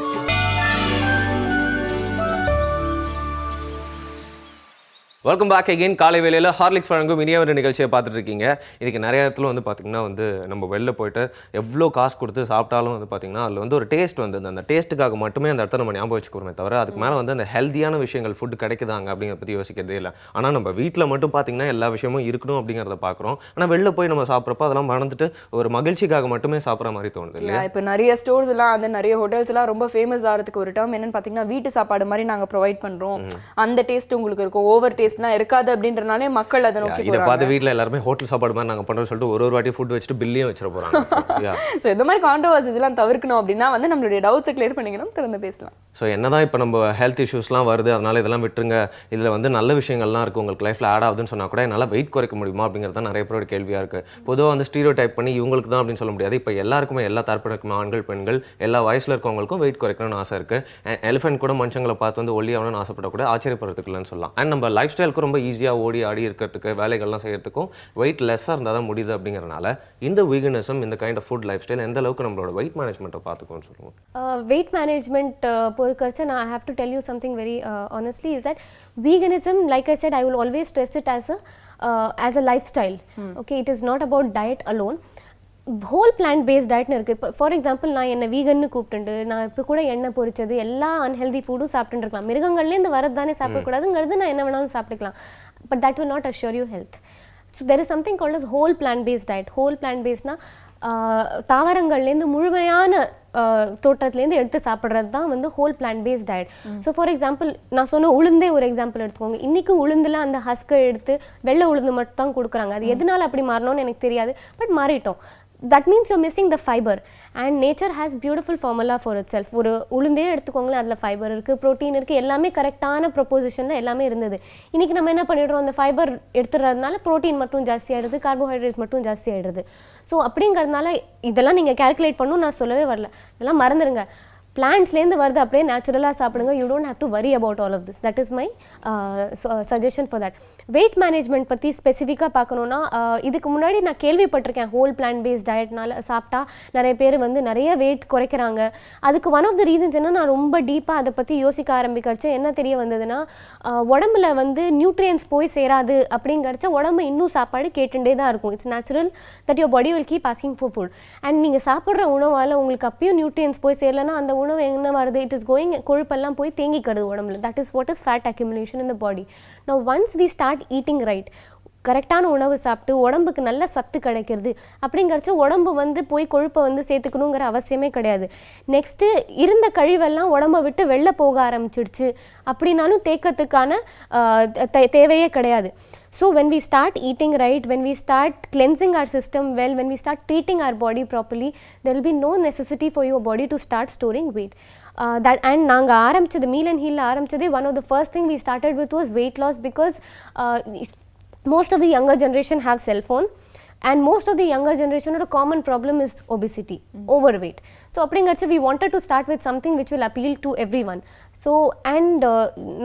Speaker 2: Welcome back again. காலை வேளையில் ஹார்லிக்ஸ் வழங்கும் இனியவர் நிகழ்ச்சியை பார்த்துட்டு இருக்கீங்க. இதுக்கு நிறைய இடத்துல வந்து பார்த்திங்கன்னா வந்து நம்ம வெளில போயிட்டு எவ்வளோ காசு கொடுத்து சாப்பிட்டாலும் வந்து பார்த்திங்கன்னா அதில் வந்து ஒரு டேஸ்ட் வந்து அந்த டேஸ்ட்டுக்காக மட்டுமே அந்த இடத்த நம்ம ஞாபகம் வச்சுக்கிறோமே தவிர அதுக்கு மேலே வந்து அந்த ஹெல்த்தியான விஷயங்கள் ஃபுட்டு கிடைக்குதாங்க அப்படிங்கிறத பற்றி யோசிக்கிறதே இல்லை. ஆனால் நம்ம வீட்டில் மட்டும் பார்த்திங்கன்னா எல்லா விஷயமும் இருக்கணும் அப்படிங்கிறத பார்க்குறோம். ஆனால் வெளில போய் நம்ம சாப்பிட்றப்போ அதெல்லாம் மறந்துட்டு ஒரு மகிழ்ச்சிக்காக மட்டுமே சாப்பிட்ற மாதிரி தோணுது இல்லையா?
Speaker 1: இப்போ நிறைய ஸ்டோர்ஸ் எல்லாம் அந்த நிறைய ஹோட்டல்ஸ் எல்லாம் ரொம்ப ஃபேமஸ் ஆகிறதுக்கு ஒரு டேர்ம் என்னன்னு பார்த்தீங்கன்னா வீட்டு சாப்பாடு மாதிரி நாங்கள் ப்ரொவைட் பண்ணுறோம், அந்த டேஸ்ட் உங்களுக்கு இருக்கும், ஓவர் டேஸ்ட்லாம் இருக்காது அப்படின்றனாலே மக்கள் அதை நோக்கி
Speaker 2: இதை பார்த்து வீட்டில் எல்லாருமே ஹோட்டல் சாப்பாடு மாதிரி நாங்கள் பண்ணுறோம்னு சொல்லிட்டு ஒரு வாட்டி ஃபுட் வச்சுட்டு பில்லையும் வச்சிட போகிறாங்க.
Speaker 1: ஸோ இந்த மாதிரி கான்ட்ரோவர்சிஸ் எல்லாம் தவிர்க்கணும் அப்படின்னா வந்து நம்மளுடைய டவுட்ஸை கிளியர் பண்ணிக்கணும், திறந்து பேசலாம்.
Speaker 2: ஸோ என்னதான் இப்போ நம்ம ஹெல்த் இஷ்யூஸ்லாம் வருது, அதனால இதெல்லாம் விட்டுருங்க, இதில் வந்து நல்ல விஷயங்கள்லாம் இருக்குது உங்களுக்கு லைஃப்பில் ஆட் ஆகுதுன்னு சொன்னால் கூட என்னால் வெயிட் குறைக்க முடியுமா அப்படிங்கிறது தான் நிறைய பேரோட கேள்வியாக இருக்குது. பொதுவாக வந்து ஸ்டீரியோ டைப் பண்ணி இவங்களுக்கு தான் அப்படின்னு சொல்ல முடியாது. இப்போ எல்லாருக்குமே எல்லா தரப்பினருக்குமே ஆண்கள் பெண்கள் எல்லா வயசில் இருக்கவங்களுக்கும் வெயிட் குறைக்கணும்னு ஆசை இருக்குது. எலிஃபென்ட் கூட மனுஷங்களை பார்த்து வந்து ஒல்லி ஆகணும்னு ஆசைப்படக்கூட ஆச்சரியப்படுறதுக்கு இல்லைன்னு சொல்லலாம். அண்ட் நம்ம லைஃப் ஸ்டைலுக்கு ரொம்ப ஈஸியாக ஓடி ஆடி இருக்கிறதுக்கு வேலைகள்லாம் செய்யறதுக்கும் வெயிட் லெஸ்ஸாக இருந்தால் தான் முடியுது அப்படிங்கிறனால இந்த வீகனிசம் இந்த kind of food lifestyle எந்த அளவுக்கு நம்மளோட வெயிட் மேனேஜ்மெண்ட்டை பார்த்துக்கோன்னு சொல்லுவோம்.
Speaker 5: வெயிட் மேனேஜ்மெண்ட் பொறுக்கறச்சு நான் I have to tell you something very honestly is that veganism, like I said, I will always stress it as a lifestyle. Okay, it is not about diet alone. Whole plant based டயட்னு இருக்குது. இப்போ for example நான் என்ன வீகன்னு கூப்பிட்டு நான் இப்போ கூட எண்ணெய் பொரிச்சது எல்லா அன்ஹெல்தி ஃபுட்டும் சாப்பிட்டுருக்கலாம். மிருகங்கள்லேருந்து வரது தானே சாப்பிடக்கூடாதுங்கிறது நான் என்ன வேணாலும் சாப்பிட்டுக்கலாம். But that will not assure you health. So there is something called as whole plant based diet. whole plant based na தாவரங்கள்லேருந்து முழுமையான தோட்டத்துலேருந்து எடுத்து சாப்பிட்றது தான் வந்து whole plant paste diet. So for example நான் சொன்ன உளுந்தே ஒரு எக்ஸாம்பிள் எடுத்துக்கோங்க. இன்றைக்கி உளுந்தில் அந்த ஹஸ்கை எடுத்து வெள்ளை உளுந்து மட்டும் தான் கொடுக்குறாங்க. அது எதனால் அப்படி மாறணும்னு எனக்கு தெரியாது, but மாறிட்டோம். that means you're missing the fiber and nature has beautiful formula for itself. ஒரு உளுந்தே எடுத்துக்கோங்களேன், அதில் ஃபைபர் இருக்குது, ப்ரோட்டீன் இருக்குது, எல்லாமே கரெக்டான ப்ரொப்போசிஷனில் எல்லாமே இருந்தது. இன்றைக்கி நம்ம என்ன பண்ணிடுறோம், அந்த ஃபைபர் எடுத்துடுறதுனால ப்ரோட்டீன் மட்டும் ஜாஸ்தி ஆகிடுது, கார்போஹைட்ரேட்ஸ் மட்டும் ஜாஸ்தி ஆகிடுது. ஸோ அப்படிங்கிறதுனால இதெல்லாம் நீங்கள் கேல்குலேட் பண்ணணும் நான் சொல்லவே வரல, இதெல்லாம் மறந்துடுங்க. பிளான்ட்ஸ்லேருந்து வருது அப்படியே நேச்சுரலாக சாப்பிடுங்க. You don't have to worry about all of this. That is my suggestion for that. Weight management பற்றி ஸ்பெசிஃபிக்காக பார்க்கணுன்னா இதுக்கு முன்னாடி நான் கேள்விப்பட்டிருக்கேன் ஹோல் பிளான்ட் பேஸ்ட் டயட்னால சாப்பிட்டா நிறைய பேர் வந்து நிறைய வெயிட் குறைக்கிறாங்க. அதுக்கு ஒன் ஆஃப் த ரீசன்ஸ் என்ன, நான் ரொம்ப டீப்பாக அதை பற்றி யோசிக்க ஆரம்பிக்கிறச்ச என்ன தெரிய வந்ததுன்னா, உடம்புல வந்து நியூட்ரியன்ஸ் போய் சேராது அப்படிங்கிறச்ச உடம்பு இன்னும் சாப்பாடு கேட்டுட்டே தான் இருக்கும். It's natural that your body will keep asking for food. And நீங்கள் சாப்பிட்ற உணவால் உங்களுக்கு அப்பயும் நியூட்ரியன்ஸ் போய் சேரலைன்னா அந்த உணவு என்ன வருது, இட் இஸ் கோயிங், கொழுப்பெல்லாம் போய் தேங்கிக்கிறது உடம்புல. That is what is fat accumulation in the body. Now once we start eating right, கரெக்டான உணவு சாப்பிட்டு உடம்புக்கு நல்ல சத்து கிடைக்கிறது அப்படிங்கிறச்ச உடம்பு வந்து போய் கொழுப்பை வந்து சேர்த்துக்கணுங்கிற அவசியமே கிடையாது. நெக்ஸ்ட்டு இருந்த கழிவெல்லாம் உடம்பை விட்டு வெளில போக ஆரம்பிச்சிடுச்சு அப்படின்னாலும் தேக்கத்துக்கான தேவையே கிடையாது. So when we start eating right, when we start cleansing our system well, when we start treating our body properly, there will be no necessity for your body to start storing weight. That and நாங்க ஆரம்பிச்சது meal and heal ஆரம்பிச்சதே one of the first thing we started with was weight loss, because most of the younger generation have cell phone and most of the younger generation a common problem is obesity, overweight. So அப்படிங்கறச்ச we wanted to start with something which will appeal to everyone. So and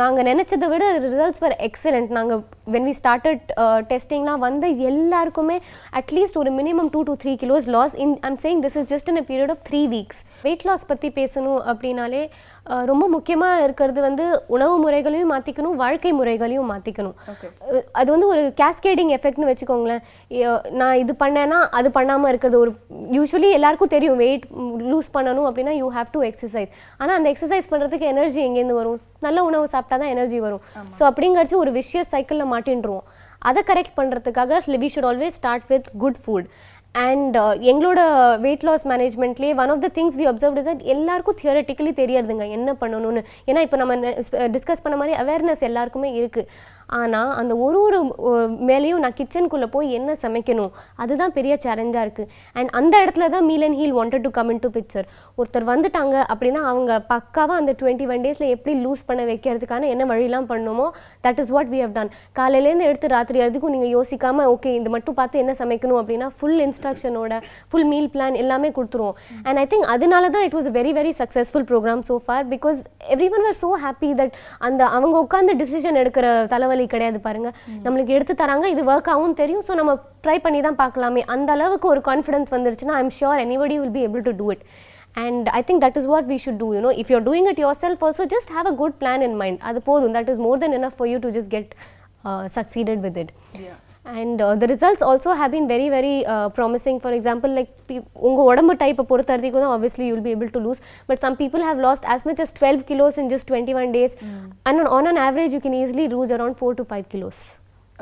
Speaker 5: நாங்கள் நினச்சதை விட results were excellent. நாங்கள் when we started testingலாம் வந்து எல்லாருக்குமே at least ஒரு minimum 2 to 3 kilos loss in, I'm saying this is just in a period of 3 weeks. Weight loss பற்றி பேசணும் அப்படின்னாலே ரொம்ப முக்கியமாக இருக்கிறது வந்து உணவு முறைகளையும் மாற்றிக்கணும், வாழ்க்கை முறைகளையும் மாற்றிக்கணும். அது வந்து ஒரு கேஸ்கேடிங் எஃபெக்ட்னு வச்சுக்கோங்களேன். நான் இது பண்ணேன்னா அது பண்ணாமல் இருக்கிறது. ஒரு யூஸ்வலி எல்லாருக்கும் தெரியும் வெயிட் லூஸ் பண்ணணும் அப்படின்னா யூ ஹேவ் டு எக்ஸசைஸ். ஆனால் அந்த எக்ஸசைஸ் பண்ணுறதுக்கு எனர்ஜி எங்கேருந்து வரும்? நல்ல உணவு சாப்பிட்டா தான் எனர்ஜி வரும். ஸோ அப்படிங்கிறச்சு ஒரு விஷயஸ் சைக்கிளில் மாட்டின்றுவோம். அதை கரெக்ட் பண்ணுறதுக்காக we should always start with good food. And எங்களோட வெயிட் லாஸ் மேனேஜ்மெண்ட்லேயே one of the things we observe is that எல்லாருக்கும் தியரட்டிக்கலி தெரியாதுங்க என்ன பண்ணணும்னு. ஏன்னா இப்போ நம்ம டிஸ்கஸ் பண்ண மாதிரி அவேர்னஸ் எல்லாருக்குமே இருக்குது. ஆனால் அந்த ஒரு மேலேயும் நான் கிச்சனுக்குள்ளே போய் என்ன சமைக்கணும் அதுதான் பெரிய சேலஞ்சாக இருக்குது. அண்ட் அந்த இடத்துல தான் meal and heal wanted to come in to picture. ஒருத்தர் வந்துட்டாங்க அப்படின்னா அவங்க பக்காவாக அந்த 21 டேஸில் எப்படி லூஸ் பண்ண வைக்கிறதுக்கான என்ன வழியெல்லாம் பண்ணணுமோ that is what we have done. காலையிலேருந்து எடுத்து ராத்திரி வரைக்கும் நீங்கள் யோசிக்காமல் ஓகே இந்த மட்டும் பார்த்து என்ன சமைக்கணும் அப்படின்னா ஃபுல் இன்ஸ்ட்ரக்ஷனோட ஃபுல் மீல் பிளான் எல்லாமே கொடுத்துருவோம். அண்ட் ஐ திங்க் அதனால தான் it was a very very successful program so far because everyone was so happy that அந்த அவங்க உட்காந்து டிசிஷன் எடுக்கிற தலைவலி கிடையாது பாருங்க. நம்மளுக்கு எடுத்து தராங்க, இது ஒர்க் ஆகும் தெரியும், ஸோ நம்ம ட்ரை பண்ணி தான் பார்க்கலாமே, அந்த அளவுக்கு ஒரு கான்ஃபிடன்ஸ் வந்துருச்சுன்னா I am sure anybody will be able to do it. And I think that is what we should do, you know, if you're doing it yourself also just have a good plan in mind. அது போதும், that is more than enough for you to just get succeeded with it. Yeah. And the results also have been very very promising. For example, like unga odambu type பொறுத்த வரைக்கும் தான் obviously you will be able to lose, but some people have lost as much as 12 kilos in just 21 days. And on an average you can easily lose around 4 to 5 kilos.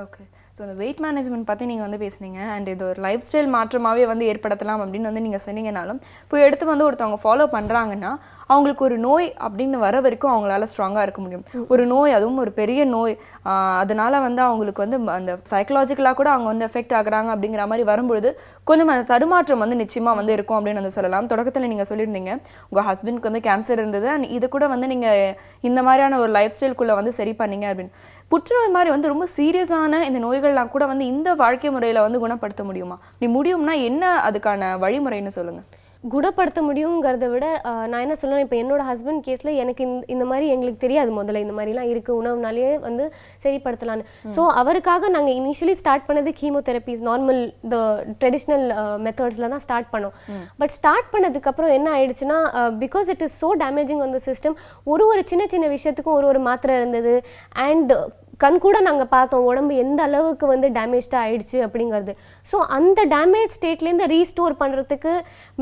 Speaker 1: Okay. So அந்த wait management பற்றி நீங்கள் வந்து பேசுனீங்க. And இது ஒரு life style மாற்றமாகவே வந்து ஏற்படுத்தலாம் அப்படின்னு வந்து நீங்கள் சொன்னீங்கனாலும் இப்போ எடுத்து வந்து ஒருத்தவங்க ஃபாலோ பண்ணுறாங்கன்னா அவங்களுக்கு ஒரு நோய் அப்படின்னு வர வரைக்கும் அவங்களால ஸ்ட்ராங்காக இருக்க முடியும். ஒரு நோய், அதுவும் ஒரு பெரிய நோய், அதனால வந்து அவங்களுக்கு வந்து அந்த சைக்கலாஜிக்கலாக கூட அவங்க வந்து எஃபெக்ட் ஆகுறாங்க அப்படிங்கிற மாதிரி வரும்பொழுது கொஞ்சம் அந்த தடுமாற்றம் வந்து நிச்சயமாக வந்து இருக்கும் அப்படின்னு வந்து சொல்லலாம். தொடக்கத்தில் நீங்கள் சொல்லியிருந்தீங்க உங்கள் ஹஸ்பண்ட்க்கு வந்து கேன்சர் இருந்தது, அண்ட் இது கூட வந்து நீங்கள் இந்த மாதிரியான ஒரு லைஃப் ஸ்டைலுக்குள்ளே வந்து சரி பண்ணீங்க அப்படின்னு. புற்றுநோய் மாதிரி வந்து ரொம்ப சீரியஸான இந்த நோய்கள்லாம் கூட வந்து இந்த வாழ்க்கை முறையில் வந்து குணப்படுத்த முடியுமா? நீ முடியும்னா என்ன அதுக்கான வழிமுறைன்னு சொல்லுங்கள்.
Speaker 5: குணப்படுத்த முடியுங்கிறத விட நான் என்ன சொல்லணும், இப்போ என்னோட ஹஸ்பண்ட் கேஸில் எனக்கு இந்த மாதிரி எங்களுக்கு தெரியாது முதல்ல இந்த மாதிரிலாம் இருக்குது, உணவுனாலேயே வந்து சரிப்படுத்தலான்னு. ஸோ அவருக்காக நாங்கள் இனிஷியலி ஸ்டார்ட் பண்ணது கீமோதெரப்பிஸ், நார்மல் த ட்ரெடிஷ்னல் மெத்தட்ஸில் தான் ஸ்டார்ட் பண்ணோம். பட் ஸ்டார்ட் பண்ணதுக்கப்புறம் என்ன ஆயிடுச்சுன்னா because it is so damaging on the system, ஒரு சின்ன சின்ன விஷயத்துக்கும் ஒரு மாத்திரை இருந்தது. அண்ட் கண் கூட நாங்கள் பார்த்தோம் உடம்பு எந்த அளவுக்கு வந்து டேமேஜ்டாக ஆயிடுச்சு அப்படிங்கிறது. ஸோ அந்த டேமேஜ் ஸ்டேட்லேருந்து ரீஸ்டோர் பண்ணுறதுக்கு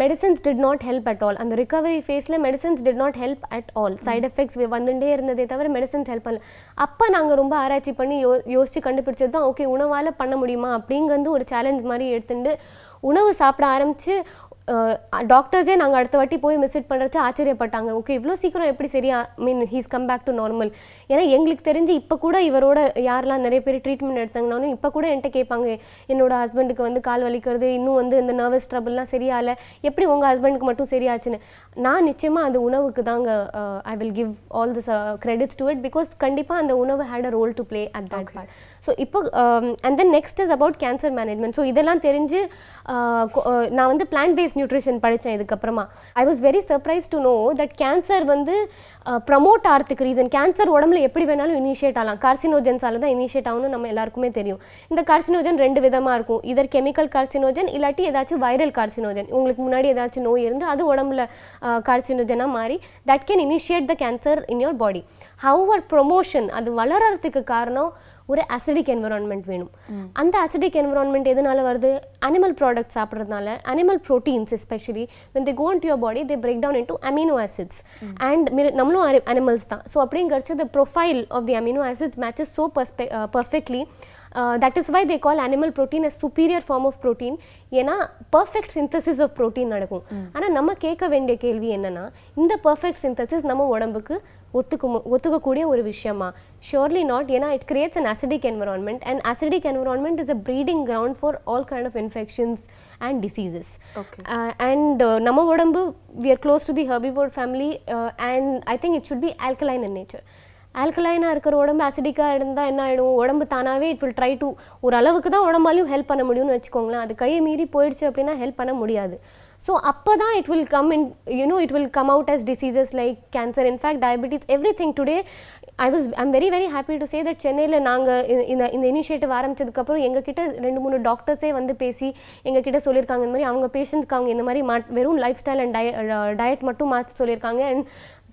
Speaker 5: medicines did not help at all. அந்த ரிகவரி ஃபேஸில் medicines did not help at all. Side effects வந்துட்டே இருந்ததே தவிர மெடிசன்ஸ் ஹெல்ப் பண்ணல. அப்போ நாங்கள் ரொம்ப ஆராய்ச்சி பண்ணி யோசித்து கண்டுபிடிச்சது தான் ஓகே உணவால் பண்ண முடியுமா அப்படிங்கிறது ஒரு சேலஞ்ச் மாதிரி எடுத்துட்டு உணவு சாப்பிட ஆரம்பித்து டாக்டர்ஸே நாங்கள் அடுத்த வாட்டி போய் விசிட் பண்ணுறச்சு ஆச்சரியப்பட்டாங்க. ஓகே இவ்வளோ சீக்கிரம் எப்படி சரியா mean he's come back to normal. ஏன்னா எங்களுக்கு தெரிஞ்சு இப்போ கூட இவரோட யாரெல்லாம் நிறைய பேர் ட்ரீட்மெண்ட் எடுத்தாங்கனாலும் இப்போ கூட என்கிட்ட கேட்பாங்க என்னோட ஹஸ்பண்டுக்கு வந்து கால் வலிக்கிறது, இன்னும் வந்து இந்த நர்வஸ் ட்ரபிள்லாம் சரியாகல, எப்படி உங்கள் ஹஸ்பண்டுக்கு மட்டும் சரியாச்சுன்னு. நான் நிச்சயமாக அந்த உணவுக்கு தாங்க I will give all this credits to it because கண்டிப்பாக அந்த உணவு had a role to play at that part. So இப்போ and then next is about cancer management. So இதெல்லாம் தெரிஞ்சு நான் வந்து பிளான்ட் பேஸ்ட் நியூட்ரிஷன் படித்தேன். இதுக்கப்புறமா I was very surprise to know that cancer வந்து ப்ரமோட் ஆகிறதுக்கு ரீசன், கேன்சர் உடம்புல எப்படி வேணாலும் இனிஷியேட் ஆகலாம், கார்சினோஜன்ஸால தான் இனிஷியேட் ஆகணும்னு நம்ம எல்லாருக்குமே தெரியும். இந்த கார்சினோஜன் 2 விதமாக இருக்கும், இதர் கெமிக்கல் கார்சினோஜன் இல்லாட்டி ஏதாச்சும் வைரல் கார்சினோஜன். உங்களுக்கு முன்னாடி ஏதாச்சும் நோய் இருந்து அது உடம்புல கார்சினோஜனாக மாறி that can initiate the cancer in your body. Hour promotion அது வளர்கிறதுக்கு காரணம் ஒரு அசிடிக் என்விரான்மெண்ட் வேணும். அந்த அசிடிக் என்விரான்மெண்ட் எதனால வருது? அனிமல் ப்ராடக்ட் சாப்பிட்றதுனால, animal proteins especially when they go into your body they break down into amino acids and நம்மளும் அனிமல்ஸ் தான். ஸோ அப்படிங்கிறச்சு the profile of the amino acids matches so perfectly. That is why they call animal protein a superior form of protein. ஏன்னா perfect synthesis of protein நடக்கும். ஆனால் நம்ம கேட்க வேண்டிய கேள்வி என்னன்னா இந்த பர்ஃபெக்ட் சிந்தசிஸ் நம்ம உடம்புக்கு ஒத்துக்கக்கூடிய ஒரு விஷயமா? Surely not. ஏன்னா it creates an acidic environment and acidic environment is a breeding ground for all kind of infections and diseases.
Speaker 1: Okay.
Speaker 5: And நம்ம உடம்பு we are close to the herbivore family and I think it should be alkaline in nature. ஆல்கலைனாக இருக்கிற உடம்பு அசிடிக்காக இருந்தால் என்ன ஆகிடும்? உடம்பு தானாகவே it will try to ஒரு அளவுக்கு தான் உடம்பாலையும் ஹெல்ப் பண்ண முடியும்னு வச்சுக்கோங்களேன். அது கையை மீறி போயிடுச்சு அப்படின்னா ஹெல்ப் பண்ண முடியாது. ஸோ அப்போ தான் it will come in it will come out as diseases like cancer, in fact diabetes, everything. Today I'm very very happy to say that சென்னையில் நாங்கள் இந்த இனிஷியேட்டிவ் ஆரம்பிச்சதுக்கப்புறம் எங்ககிட்ட 2-3 டாக்டர்ஸே வந்து பேசி எங்ககிட்ட சொல்லியிருக்காங்க இந்த மாதிரி அவங்க பேஷண்ட்ஸ்க்கு அவங்க இந்த மாதிரி வெறும் லைஃப் ஸ்டைல் அண்ட் டயட் மட்டும் மாற்றி சொல்லியிருக்காங்க. And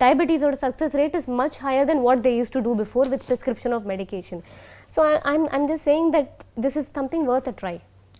Speaker 5: diabetes or success rate is much higher than what they used to do before with prescription of medication. So I'm just saying that this is something worth a try.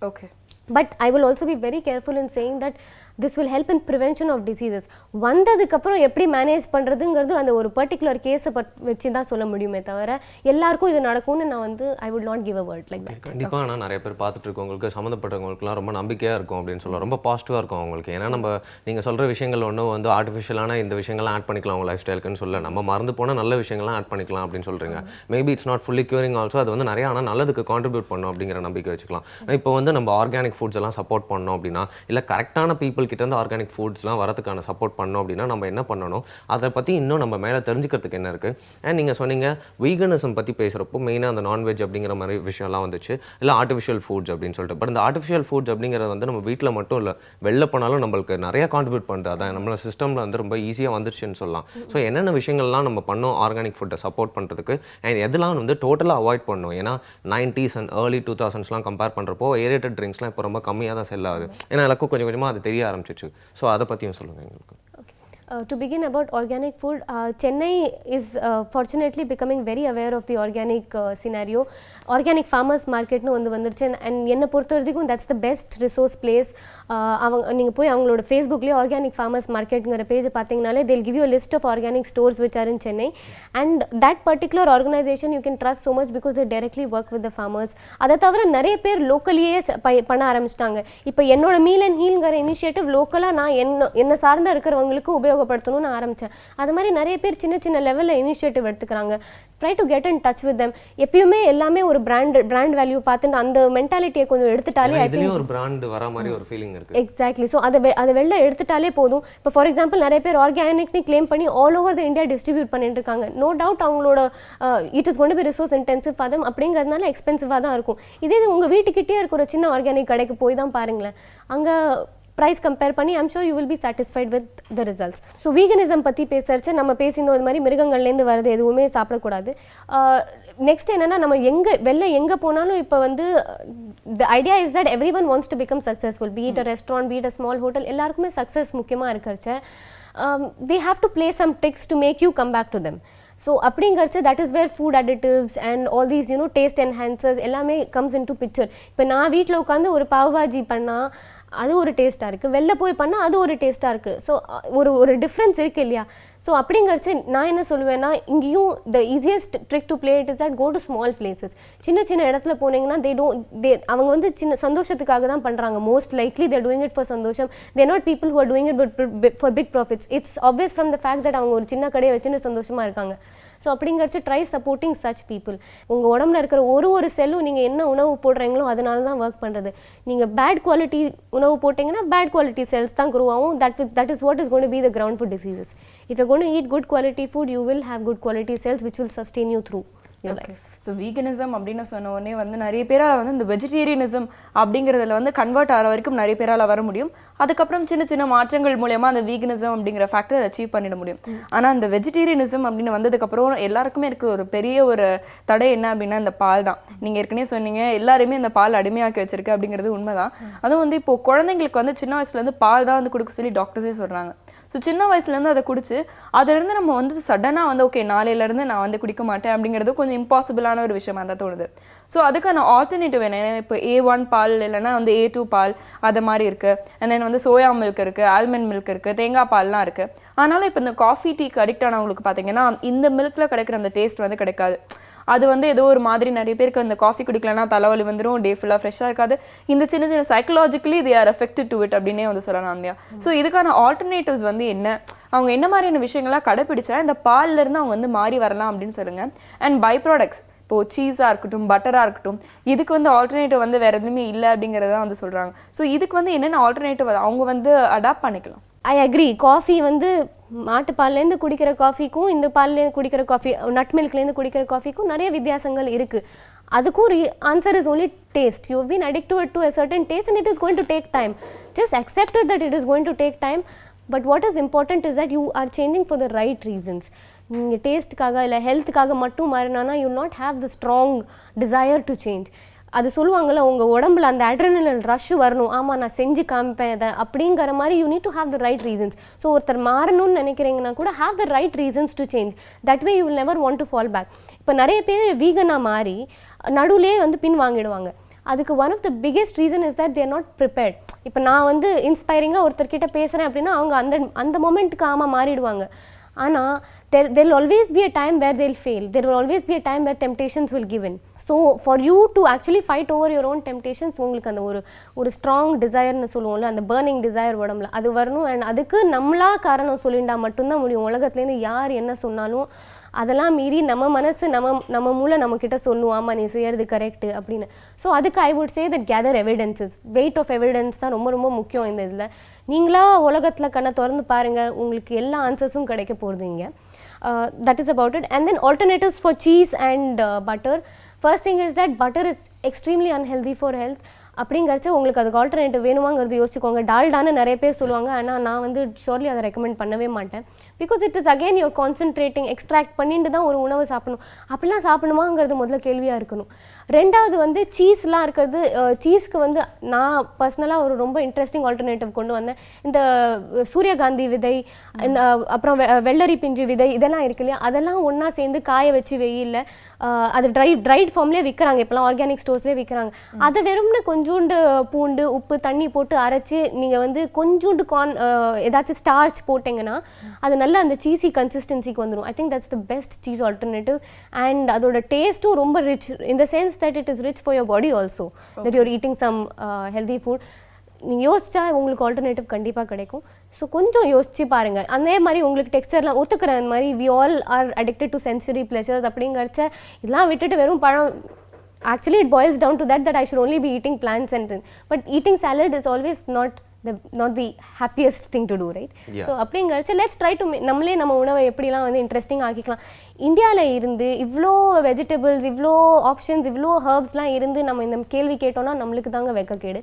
Speaker 1: Okay.
Speaker 5: But I will also be very careful in saying that this will help in prevention of diseases. வந்ததுக்கப்புறம் எப்படி manage பண்ணுறதுங்கிறது அந்த ஒரு particular கேஸை வச்சு தான் சொல்ல முடியுமே தவிர எல்லாருக்கும் இது நடக்கும்னு நான் வந்து I would not give a word like that.
Speaker 2: கண்டிப்பாக நான் நிறைய பேர் பார்த்துட்டு இருக்கவங்களுக்கு சம்மந்தப்பட்டவங்களுக்குலாம் ரொம்ப நம்பிக்கையாக இருக்கும் அப்படின்னு சொல்லலாம், ரொம்ப பாசிட்டிவாக இருக்கும் அவங்களுக்கு. ஏன்னா நம்ம நீங்கள் சொல்கிற விஷயங்கள் ஒன்றும் வந்து ஆர்டிஃபிஷியலான இந்த விஷயங்கள்லாம் ஆட் பண்ணிக்கலாம் அவங்க லைஃப் ஸ்டைலுக்குன்னு சொல்ல, நம்ம மறந்து போனால் நல்ல விஷயங்கள்லாம் ஆட் பண்ணிக்கலாம் அப்படின்னு சொல்கிறீங்க. Maybe it's not fully curing also, அது வந்து நிறைய ஆனால் நல்லதுக்கு கான்ட்ரிபியூட் பண்ணணும் அப்படிங்கிற நம்பிக்கை வச்சுக்கலாம். இப்போ வந்து நம்ம ஆர்கானிக் ஃபுட்ஸ் எல்லாம் சப்போர்ட் பண்ணோம் அப்படின்னா, இல்லை கரெக்டான பீப்புள் கிட்ட இருந்து ஆர்கானிக் ஃபுட்ஸ்லாம் வரதுக்கான சப்போர்ட் பண்ணோம் அப்படின்னா நம்ம என்ன பண்ணணும், அதை பற்றி இன்னும் நம்ம மேலே தெரிஞ்சுக்கிறதுக்கு என்ன இருக்குது. அண்ட் நீங்கள் சொன்னீங்க வீகனிசம் பற்றி பேசுகிறப்போ மெயினாக அந்த நான்வெஜ் அப்படிங்கிற மாதிரி விஷயம்லாம் வந்துச்சு, இல்லை ஆர்டிஃபிஷியல் ஃபுட்ஸ் அப்படின்னு சொல்லிட்டு. பட் இந்த ஆர்டிஃபிஷியல் ஃபுட்ஸ் அப்படிங்கிறது வந்து நம்ம வீட்டில் மட்டும் இல்லை, வெளில போனாலும் நம்மளுக்கு நிறைய கான்ட்ரிபியூட் பண்ணுது. அதான் நம்மளோட சிஸ்டமில் வந்து ரொம்ப ஈஸியாக வந்துருச்சுன்னு சொல்லலாம். ஸோ என்னென்ன விஷயங்கள்லாம் நம்ம பண்ணோம் ஆர்கானிக் ஃபுட்டை சப்போர்ட் பண்ணுறதுக்கு, அண்ட் எதெல்லாம் வந்து டோட்டலாக அவாய்ட் பண்ணணும். ஏன்னா 90s அண்ட் ஏர்லி 2000ஸ்லாம் கம்பேர் பண்ணுறப்போ ஏரேட்டட் ட்ரிங்க்ஸ்லாம் இப்போ ரொம்ப கம்மியாக தான் செல் ஆகுது. ஏன்னா எல்லாருக்கும் கொஞ்சம் கொஞ்சமாக அது தெரிய ஆரம்பிச்சிச்சு. ஸோ அதை பற்றியும் சொல்லுங்கள் எங்களுக்கு.
Speaker 5: To begin about organic food, Chennai is fortunately becoming very aware of the organic scenario. Organic farmers market nu vandirchu, and enna portharadhukkum that's the best resource place. Avanga neenga poi avangaloda Facebook la organic farmers market ngara page pathingnale they'll give you a list of organic stores which are in Chennai, and that particular organization you can trust so much because they directly work with the farmers. Adha thavara nariya per locally panna ஆரம்பிச்சிட்டாங்க. இப்போ என்னோட meal and ஹீல்ங்கிற initiative லோக்கலாக நான் என்ன சார்ந்த இருக்கிறவங்களுக்கு உபயோகப்படுத்தணும்னு ஆரம்பித்தேன். அது மாதிரி நிறைய பேர் சின்ன சின்ன லெவலில் இனிஷியேட்டிவ் எடுத்துக்கிறாங்க. Try to get in touch with them. எப்பயுமே எல்லாமே ஒரு பிராண்ட் வேல்யூ பார்த்துட்டு அந்த மென்டாலிட்டியை கொஞ்சம் எடுத்துட்டாலே ஐ திங்க்
Speaker 2: ஒரு பிராண்ட் வர மாதிரி ஒரு ஃபீலிங் இருக்கு.
Speaker 5: எக்ஸாக்ட்லி. ஸோ அதை வெளில எடுத்துட்டாலே போதும். இப்போ ஃபார் எக்ஸாம்பிள் நிறைய பேர் ஆர்கானிக்னு கிளைம் பண்ணி all over the India distribute பண்ணிட்டு இருக்காங்க. நோ டவுட் அவங்களோட it is going to be resource intensive for them, அப்படிங்கிறதுனால எக்ஸ்பென்சிவாக தான் இருக்கும். இதே இது உங்கள் வீட்டுக்கிட்டே இருக்கிற ஒரு சின்ன ஆர்கானிக் கடைக்கு போய் தான் பாருங்களேன், அங்கே ப்ரைஸ் கம்பேர் பண்ணி I'm sure you will be satisfied with the results. So veganism பற்றி பேசுறச்சு நம்ம பேசியிருந்தோம், இது மாதிரி மிருகங்கள்லேருந்து வரது எதுவுமே சாப்பிடக்கூடாது. நெக்ஸ்ட் என்னென்னா நம்ம எங்கே போனாலும் இப்போ வந்து the idea is that every one wants to become successful, be it a restaurant, be it a small hotel, எல்லாருக்குமே சக்ஸஸ் முக்கியமாக இருக்கிறச்ச they have to play some tricks to make you come back to them. So அப்படிங்கிறச்சு that is where food additives and all these taste enhancers எல்லாமே comes into picture. இப்போ நான் வீட்டில் உட்காந்து ஒரு பாவ்பாஜி பண்ணால் அது ஒரு டேஸ்ட்டாக இருக்குது, வெளில போய் பண்ணால் அது ஒரு டேஸ்ட்டாக இருக்குது. ஸோ ஒரு டிஃப்ரென்ஸ் இருக்குது இல்லையா? ஸோ அப்படிங்கிறச்சு நான் என்ன சொல்லுவேன்னா, இங்கேயும் the easiest trick to play it is that go to small places. சின்ன சின்ன இடத்துல போனீங்கன்னா அவங்க வந்து சின்ன சந்தோஷத்துக்காக தான் பண்ணுறாங்க. Most likely they're doing it for சந்தோஷம். They're not people who are doing it for big profits. It's obvious from the fact that அவங்க ஒரு சின்ன கடையை வச்சுன்னு சந்தோஷமாக இருக்காங்க. ஸோ அப்படிங்கிறச்சு ட்ரை சப்போர்ட்டிங் சச் பீப்புள். உங்கள் உடம்புல இருக்கிற ஒரு செல்லும் நீங்கள் என்ன உணவு போடுறீங்களோ அதனால தான் ஒர்க் பண்ணுறது. நீங்கள் பேட் குவாலிட்டி உணவு போட்டிங்கன்னா பேட் குவாலிட்டி செல்ஸ் தான் க்ரோ ஆகும். that is what is going to be the ground for diseases. If you're going to eat good quality food, you will have good quality cells which will sustain you through your life.
Speaker 1: So veganism அப்படின்னு சொன்ன உடனே வந்து நிறைய பேரால் வந்து இந்த vegetarianism அப்படிங்கிறதுல வந்து கன்வெர்ட் ஆகிற வரைக்கும் நிறைய பேரால் வர முடியும். அதுக்கப்புறம் சின்ன சின்ன மாற்றங்கள் மூலயமா அந்த வீகனிசம் அப்படிங்கிற ஃபேக்டர் அச்சீவ் பண்ணிட முடியும். ஆனால் அந்த வெஜிடேரியனிசம் அப்படின்னு வந்ததுக்கப்புறம் எல்லாருக்குமே இருக்கிற ஒரு பெரிய ஒரு தடை என்ன அப்படின்னா இந்த பால் தான். நீங்கள் ஏற்கனவே சொன்னீங்க எல்லாருமே இந்த பால் அடிமையாக்கி வச்சிருக்கு அப்படிங்கிறது உண்மைதான். அதுவும் வந்து இப்போது குழந்தைங்களுக்கு வந்து சின்ன வயசுலேருந்து பால் தான் வந்து கொடுக்க சொல்லி டாக்டர்ஸே சொல்கிறாங்க. ஸோ சின்ன வயசுலேருந்து அதை குடிச்சு அதிலிருந்து நம்ம வந்து சடனாக வந்து ஓகே நாளையிலேருந்து நான் வந்து குடிக்க மாட்டேன் அப்படிங்கிறது கொஞ்சம் இம்பாசிபிளான ஒரு விஷயமா தான் தோணுது. ஸோ அதுக்கான ஆல்டர்னேட்டிவ் என்ன? இப்போ A1 பால் இல்லைன்னா வந்து A2 பால் அது மாதிரி இருக்குது. அண்ட் தென் வந்து சோயா மில்க் இருக்குது, ஆல்மண்ட் மில்க் இருக்குது, தேங்காய் பால்லாம் இருக்குது. ஆனாலும் இப்போ இந்த காஃபி டீக்கு அடிக்ட் ஆனவங்களுக்கு பார்த்தீங்கன்னா இந்த மில்கில் கிடைக்கிற அந்த டேஸ்ட் வந்து கிடைக்காது. அது வந்து ஏதோ ஒரு மாதிரி நிறைய பேருக்கு அந்த காஃபி குடிக்கலன்னா தலைவலி வந்துடும், டே ஃபுல்லாக ஃப்ரெஷ்ஷாக இருக்காது. இந்த சின்ன சின்ன psychologically they are affected to it அப்படின்னே வந்து சொல்லலாம் இல்லையா? ஸோ இதுக்கான ஆல்டர்னேட்டிவ்ஸ் வந்து என்ன, அவங்க என்ன மாதிரியான விஷயங்கள்லாம் கடைப்பிடிச்சா இந்த பால்லேருந்து அவங்க வந்து மாறி வரலாம் அப்படின்னு சொல்லுங்கள். அண்ட் பை ப்ராடக்ட்ஸ் இப்போது சீஸாக இருக்கட்டும், பட்டராக இருக்கட்டும், இதுக்கு வந்து ஆல்டர்னேட்டிவ் வந்து வேறு எதுவுமே இல்லை அப்படிங்கிறத வந்து சொல்கிறாங்க. ஸோ இதுக்கு வந்து என்னென்ன ஆல்டர்னேட்டிவ் அவங்க வந்து அடாப்ட் பண்ணிக்கலாம்?
Speaker 5: I agree. காஃபி வந்து மாட்டுப்பால்லேருந்து குடிக்கிற காஃபிக்கும் இந்த பால்லேருந்து குடிக்கிற காஃபி, நட் மில்க்லேருந்து குடிக்கிற காஃபிக்கும் நிறைய வித்தியாசங்கள் இருக்குது. அதுக்கும் answer is only taste. You have been addicted to a certain taste and it is going to take time. Just accept that it is going to take time. But what is important is that you are changing for the right reasons. நீங்கள் டேஸ்ட்டுக்காக இல்லை ஹெல்த்துக்காக மட்டும் மாறினானா you not have the strong desire to change. அது சொல்லுவாங்கள்ல, உங்கள் உடம்புல அந்த அட்ரினலின் ரஷ் வரணும், ஆமாம் நான் செஞ்சு காமிப்பேன் அதை அப்படிங்கிற மாதிரி you need to have the right reasons. So ஒருத்தர் மாறணும்னு நினைக்கிறீங்கன்னா கூட have the right reasons to change. That way you will never want to fall back. இப்போ நிறைய பேர் வீகனாக மாறி நடுவுலேயே வந்து பின் வாங்கிடுவாங்க. அதுக்கு one of the biggest reason is that they're not prepared. இப்போ நான் வந்து இன்ஸ்பைரிங்காக ஒருத்தர்கிட்ட பேசுகிறேன் அப்படின்னா அவங்க அந்த மொமெண்ட்டுக்கு மாறிடுவாங்க. ஆனால் there will always be a time where they'll fail. There will always be a time where temptations will give in. So for you to actually fight over your own temptations, உங்களுக்கு அந்த ஒரு ஸ்ட்ராங் டிசைர்னு சொல்லுவோம்ல, அந்த burning desire உடம்புல அது வரணும். And அதுக்கு நம்மளா காரணம் சொல்லிண்டா மட்டும்தான் முடியும். உலகத்துலேருந்து யார் என்ன சொன்னாலும் அதெல்லாம் மீறி நம்ம மனசு நம்ம மூளை நம்மக்கிட்ட சொல்லும், ஆமாம் நீ செய்யறது கரெக்டு அப்படின்னு. ஸோ அதுக்கு I would say that gather evidences. Weight of evidence தான் ரொம்ப ரொம்ப முக்கியம் இந்த இதில். நீங்களா உலகத்தில் கண்ணை திறந்து பாருங்கள், உங்களுக்கு எல்லா ஆன்சர்ஸும் கிடைக்க போகிறதுங்க. That is about it. And then alternatives for cheese and butter. First thing is that butter is extremely unhealthy for health. அப்படிங்கிறச்ச உங்களுக்கு அதுக்கு ஆல்டர்னேட்டிவ் வேணுமாங்கிறது யோசிச்சுக்கோங்க. டால்டான்னு நிறைய பேர் சொல்லுவாங்க, ஆனால் நான் வந்து ஷோர்லி அதை ரெக்கமெண்ட் பண்ணவே மாட்டேன். Because it is again you're concentrating, extract பண்ணிட்டு தான் ஒரு உணவு சாப்பிடணும். அப்படிலாம் சாப்பிடணுமாங்கிறது முதல்ல கேள்வியாக இருக்கணும். ரெண்டாவது வந்து சீஸ்லாம் இருக்கிறது. சீஸ்க்கு வந்து நான் பர்சனலாக ஒரு ரொம்ப இன்ட்ரெஸ்டிங் ஆல்டர்னேட்டிவ் கொண்டு வந்தேன். இந்த சூரியகாந்தி விதை, இந்த அப்புறம் வெள்ளரி பிஞ்சு விதை, இதெல்லாம் இருக்கு இல்லையா, அதெல்லாம் ஒன்றா சேர்ந்து காய வச்சு வெயில்ல அது ட்ரைட் ஃபார்ம்லேயே விற்கிறாங்க. இப்போலாம் ஆர்கானிக் ஸ்டோர்ஸ்லேயே விற்கிறாங்க. அதை வெறும்னு கொஞ்சோண்டு பூண்டு உப்பு தண்ணி போட்டு அரைச்சி நீங்கள் வந்து கொஞ்சோண்டு ஏதாச்சும் ஸ்டார்ச் போட்டிங்கன்னா அது நல்லா அந்த சீஸி கன்சிஸ்டன்சிக்கு வந்துடும். I think that's the best cheese alternative. And அதோட டேஸ்ட்டும் ரொம்ப rich in the sense that it is rich for your body also, that you're eating some healthy food. நீங்கள் யோசிச்சா உங்களுக்கு ஆல்டர்னேட்டிவ் கண்டிப்பாக கிடைக்கும். ஸோ கொஞ்சம் யோசிச்சு பாருங்கள். அதே மாதிரி உங்களுக்கு டெக்ஸ்டர்லாம் ஒத்துக்கிற மாதிரி we all are addicted to sensory pleasures அப்படிங்கிறச்ச இதெல்லாம் விட்டுட்டு வெறும் பழம். Actually it boils down to that I should only be eating plants and things. But eating salad is always not the happiest thing to do, right?
Speaker 2: Yeah.
Speaker 5: So அப்படிங்கிறச்ச let's try to நம்மளே நம்ம உணவை எப்படிலாம் வந்து interesting ஆக்கிக்கலாம். இந்தியாவில் இருந்து இவ்வளோ vegetables, இவ்வளோ options, இவ்வளோ ஹர்ப்ஸ்லாம் இருந்து நம்ம இந்த கேள்வி கேட்டோம்னா நம்மளுக்கு தாங்க வெக்கக்கேடு.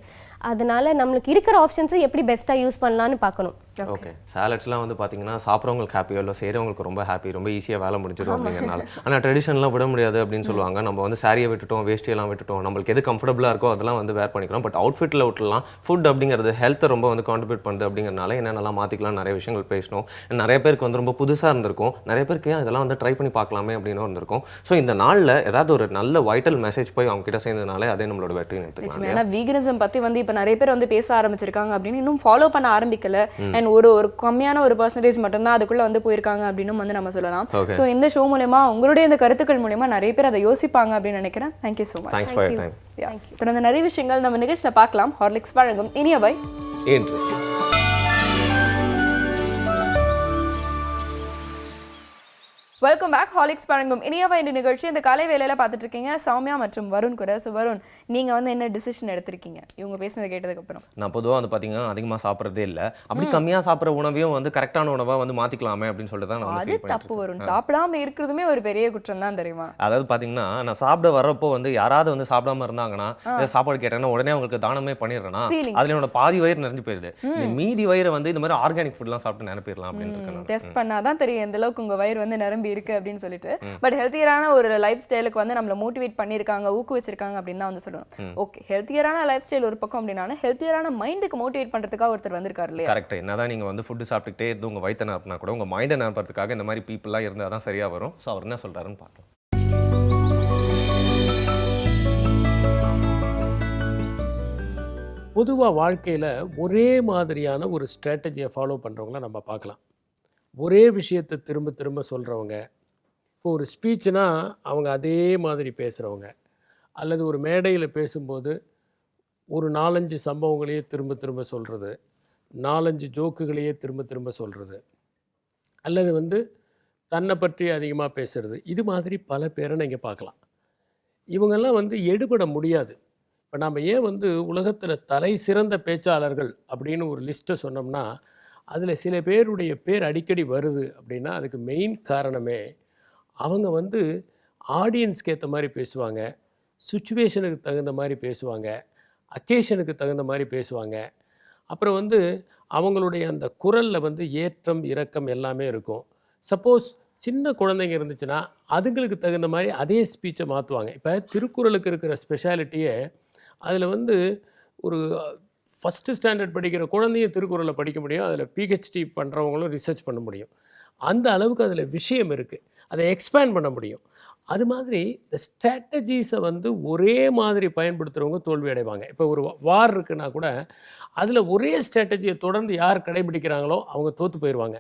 Speaker 5: அதனால நம்மளுக்கு இருக்கிற ஆப்ஷன்ஸை எப்படி பெஸ்ட்டாக யூஸ் பண்ணலான்னு பார்க்கணும்.
Speaker 2: ஓகே, சாலட்ஸ்லாம் வந்து பார்த்தீங்கன்னா சாப்பிட்றவங்களுக்கு ஹாப்பியோ இல்லை செய்கிறவங்களுக்கு ரொம்ப ஹாப்பி, ரொம்ப ஈஸியாக வேலை முடிஞ்சிடும் அப்படிங்கிறனால. ஆனால் ட்ரெடிஷன்லாம் விட முடியாது அப்படின்னு சொல்லுவாங்க. நம்ம வந்து சாரியை விட்டுட்டோம், வேஷ்டியெல்லாம் விட்டுட்டோம், நம்மளுக்கு எது கம்ஃபர்டபுளாக இருக்கோ அதெல்லாம் வந்து வேர் பண்ணிக்கிறோம். பட் அவுட்ஃபிட்டில் விட்டுலாம் ஃபுட் அப்படிங்கிறது ஹெல்த்தை ரொம்ப வந்து கான்ட்ரிபியூட் பண்ணுது அப்படிங்கிறனால என்னென்னலாம் மாற்றிக்கலாம் நிறைய விஷயங்கள் பேசணும். நிறைய பேருக்கு வந்து ரொம்ப புதுசாக இருந்திருக்கும், நிறைய பேருக்கு இதெல்லாம் வந்து ட்ரை பண்ணி பார்க்கலாமே அப்படின்னு இருந்திருக்கும். ஸோ இந்த நாளில் ஏதாவது ஒரு நல்ல வைட்டல் மெசேஜ் போய் அவங்க கிட்ட சேர்ந்ததுனாலே அதே நம்மளோட வெற்றின்னு எடுத்துக்கலாம்.
Speaker 1: ஏன்னா வீகனிசம் பற்றி வந்து இப்போ நிறைய பேர் வந்து பேச ஆரம்பிச்சிருக்காங்க அப்படின்னு இன்னும் ஃபாலோ பண்ண ஆரம்பிக்கல. அண்ட் ஒரு கம்மியான ஒரு பர்சன்டேஜ் மட்டும்தான் அதுக்குள்ள வந்து போயிருக்காங்க அப்படின்னு வந்து நம்ம சொல்லலாம். ஸோ இந்த ஷோ மூலமா உங்களுடைய இந்த கருத்துக்கள் மூலமா நிறைய பேர் அதை யோசிப்பாங்க அப்படின்னு நினைக்கிறேன். Thank you so much.
Speaker 2: Thanks for your time.
Speaker 1: தொடர்ந்து நிறைய விஷயங்கள் நம்ம நிகழ்ச்சியில் பார்க்கலாம். ஹார்லிக்ஸ் வழங்கும் இனியவை
Speaker 2: இன்று.
Speaker 1: Welcome back. ஹார்லிக்ஸ் வழங்கும் இனியவை இன்று நிகழ்ச்சி இந்த காலை வேலையில் பார்த்துட்டு இருக்கீங்க சௌமியா மற்றும் வருண் கூட. ஸோ வருண், நீங்கள் வந்து என்ன டிசிஷன் எடுத்திருக்கீங்க இவங்க பேசுனதை கேட்டதுக்கப்புறம்?
Speaker 2: நான் பொதுவாக வந்து பார்த்தீங்கன்னா அதிகமாக சாப்பிட்றதே இல்லை. அப்படி கம்மியாக சாப்பிட்ற உணவையும் வந்து கரெக்டான உணவாக வந்து மாற்றிக்கலாமே அப்படின்னு சொல்லிட்டு தான் நான்
Speaker 1: அது தப்பு. வருண், சாப்பிடாம இருக்கிறதுமே ஒரு பெரிய குற்றம் தான் தெரியுமா?
Speaker 2: அதாவது பார்த்தீங்கன்னா நான் சாப்பிட வர்றப்போ வந்து யாராவது வந்து சாப்பிடாம இருந்தாங்கன்னா சாப்பாடு கேட்டேன்னா உடனே அவங்களுக்கு தானமே பண்ணிடுறேன்னா அதில் என்னோட பாதி வயிறு நிறைஞ்சு போயிடுது. இந்த மீதி வயிறு வந்து இந்த மாதிரி ஆர்கானிக் ஃபுட்லாம் சாப்பிட்டு நிரப்பிடலாம் அப்படின்னு
Speaker 1: டெஸ்ட் பண்ணாதான் தெரியும் எந்த அளவுக்கு உங்க வயிறு வந்து நிரம்பி இருக்கு அப்படின்னு சொல்லிட்டு. பட் ஹெல்த்தியரான ஒரு லைஃப் ஸ்டைலுக்கு வந்து நம்மள மோட்டிவேட் பண்ணிருக்காங்க, ஊக்குவிச்சிருக்காங்க அப்படின்னு தான் வந்து சொல்லணும். ஓகே, ஹெல்த்தியரான லைஃப் ஸ்டைல் ஒரு பக்கம் அப்படின்னா ஹெல்த்தியரான மைண்டுக்கு மோட்டிவேட் பண்றதுக்காக ஒருத்தர் வந்திருக்காரு இல்லையா?
Speaker 2: கரெக்ட். என்னதான் நீங்க வந்து ஃபுட் சாப்பிட்டுட்டே இருந்து உங்க வயித்தை நிரப்பினா கூட உங்க மைண்டை நிரப்புறதுக்காக இந்த மாதிரி பீப்புளாக இருந்தால் தான் சரியா வரும். ஸோ அவர் என்ன சொல்றாருன்னு பார்க்கலாம்.
Speaker 6: பொதுவாக வாழ்க்கையில் ஒரே மாதிரியான ஒரு ஸ்ட்ராட்டஜியை ஃபாலோ பண்ணுறவங்கள நம்ம பார்க்கலாம். ஒரே விஷயத்தை திரும்ப திரும்ப சொல்கிறவங்க. இப்போ ஒரு ஸ்பீச்சுனா அவங்க அதே மாதிரி பேசுகிறவங்க, அல்லது ஒரு மேடையில் பேசும்போது ஒரு 4-5 சம்பவங்களையே திரும்ப திரும்ப சொல்கிறது, 4-5 ஜோக்குகளையே திரும்ப திரும்ப சொல்கிறது, அல்லது வந்து தன்னை பற்றி அதிகமாக பேசுகிறது. இது மாதிரி பல பேரை நீங்கள் பார்க்கலாம். இவங்கெல்லாம் வந்து எடுபட முடியாது. இப்போ நம்ம ஏன் வந்து உலகத்தில் தலை சிறந்த பேச்சாளர்கள் அப்படின்னு ஒரு லிஸ்ட்டை சொன்னோம்னா அதில் சில பேருடைய பேர் அடிக்கடி வருது அப்படின்னா அதுக்கு மெயின் காரணமே அவங்க வந்து ஆடியன்ஸ்க்கு ஏற்ற மாதிரி பேசுவாங்க, சுச்சுவேஷனுக்கு தகுந்த மாதிரி பேசுவாங்க, அக்கேஷனுக்கு தகுந்த மாதிரி பேசுவாங்க. அப்புறம் வந்து அவங்களுடைய அந்த குரலில் வந்து ஏற்றம் இறக்கம் எல்லாமே இருக்கும். சப்போஸ் சின்ன குழந்தைங்க இருந்துச்சுன்னா அதுங்களுக்கு தகுந்த மாதிரி அதே ஸ்பீச்சை மாற்றுவாங்க. இப்போ திருக்குறளுக்கு இருக்கிற ஸ்பெஷாலிட்டியே அதில் வந்து ஒரு ஃபஸ்ட்டு ஸ்டாண்டர்ட் படிக்கிற குழந்தையும் திருக்குறளை படிக்க முடியும், அதில் பிஹெச்டி பண்ணுறவங்களும் ரிசர்ச் பண்ண முடியும். அந்த அளவுக்கு அதில் விஷயம் இருக்குது, அதை எக்ஸ்பேண்ட் பண்ண முடியும். அது மாதிரி இந்த ஸ்ட்ராட்டஜிஸை வந்து ஒரே மாதிரி பயன்படுத்துகிறவங்க தோல்வி அடைவாங்க. இப்போ ஒரு வார் இருக்குன்னா கூட அதில் ஒரே ஸ்ட்ராட்டஜியை தொடர்ந்து யார் கடைபிடிக்கிறாங்களோ அவங்க தோற்று போயிடுவாங்க.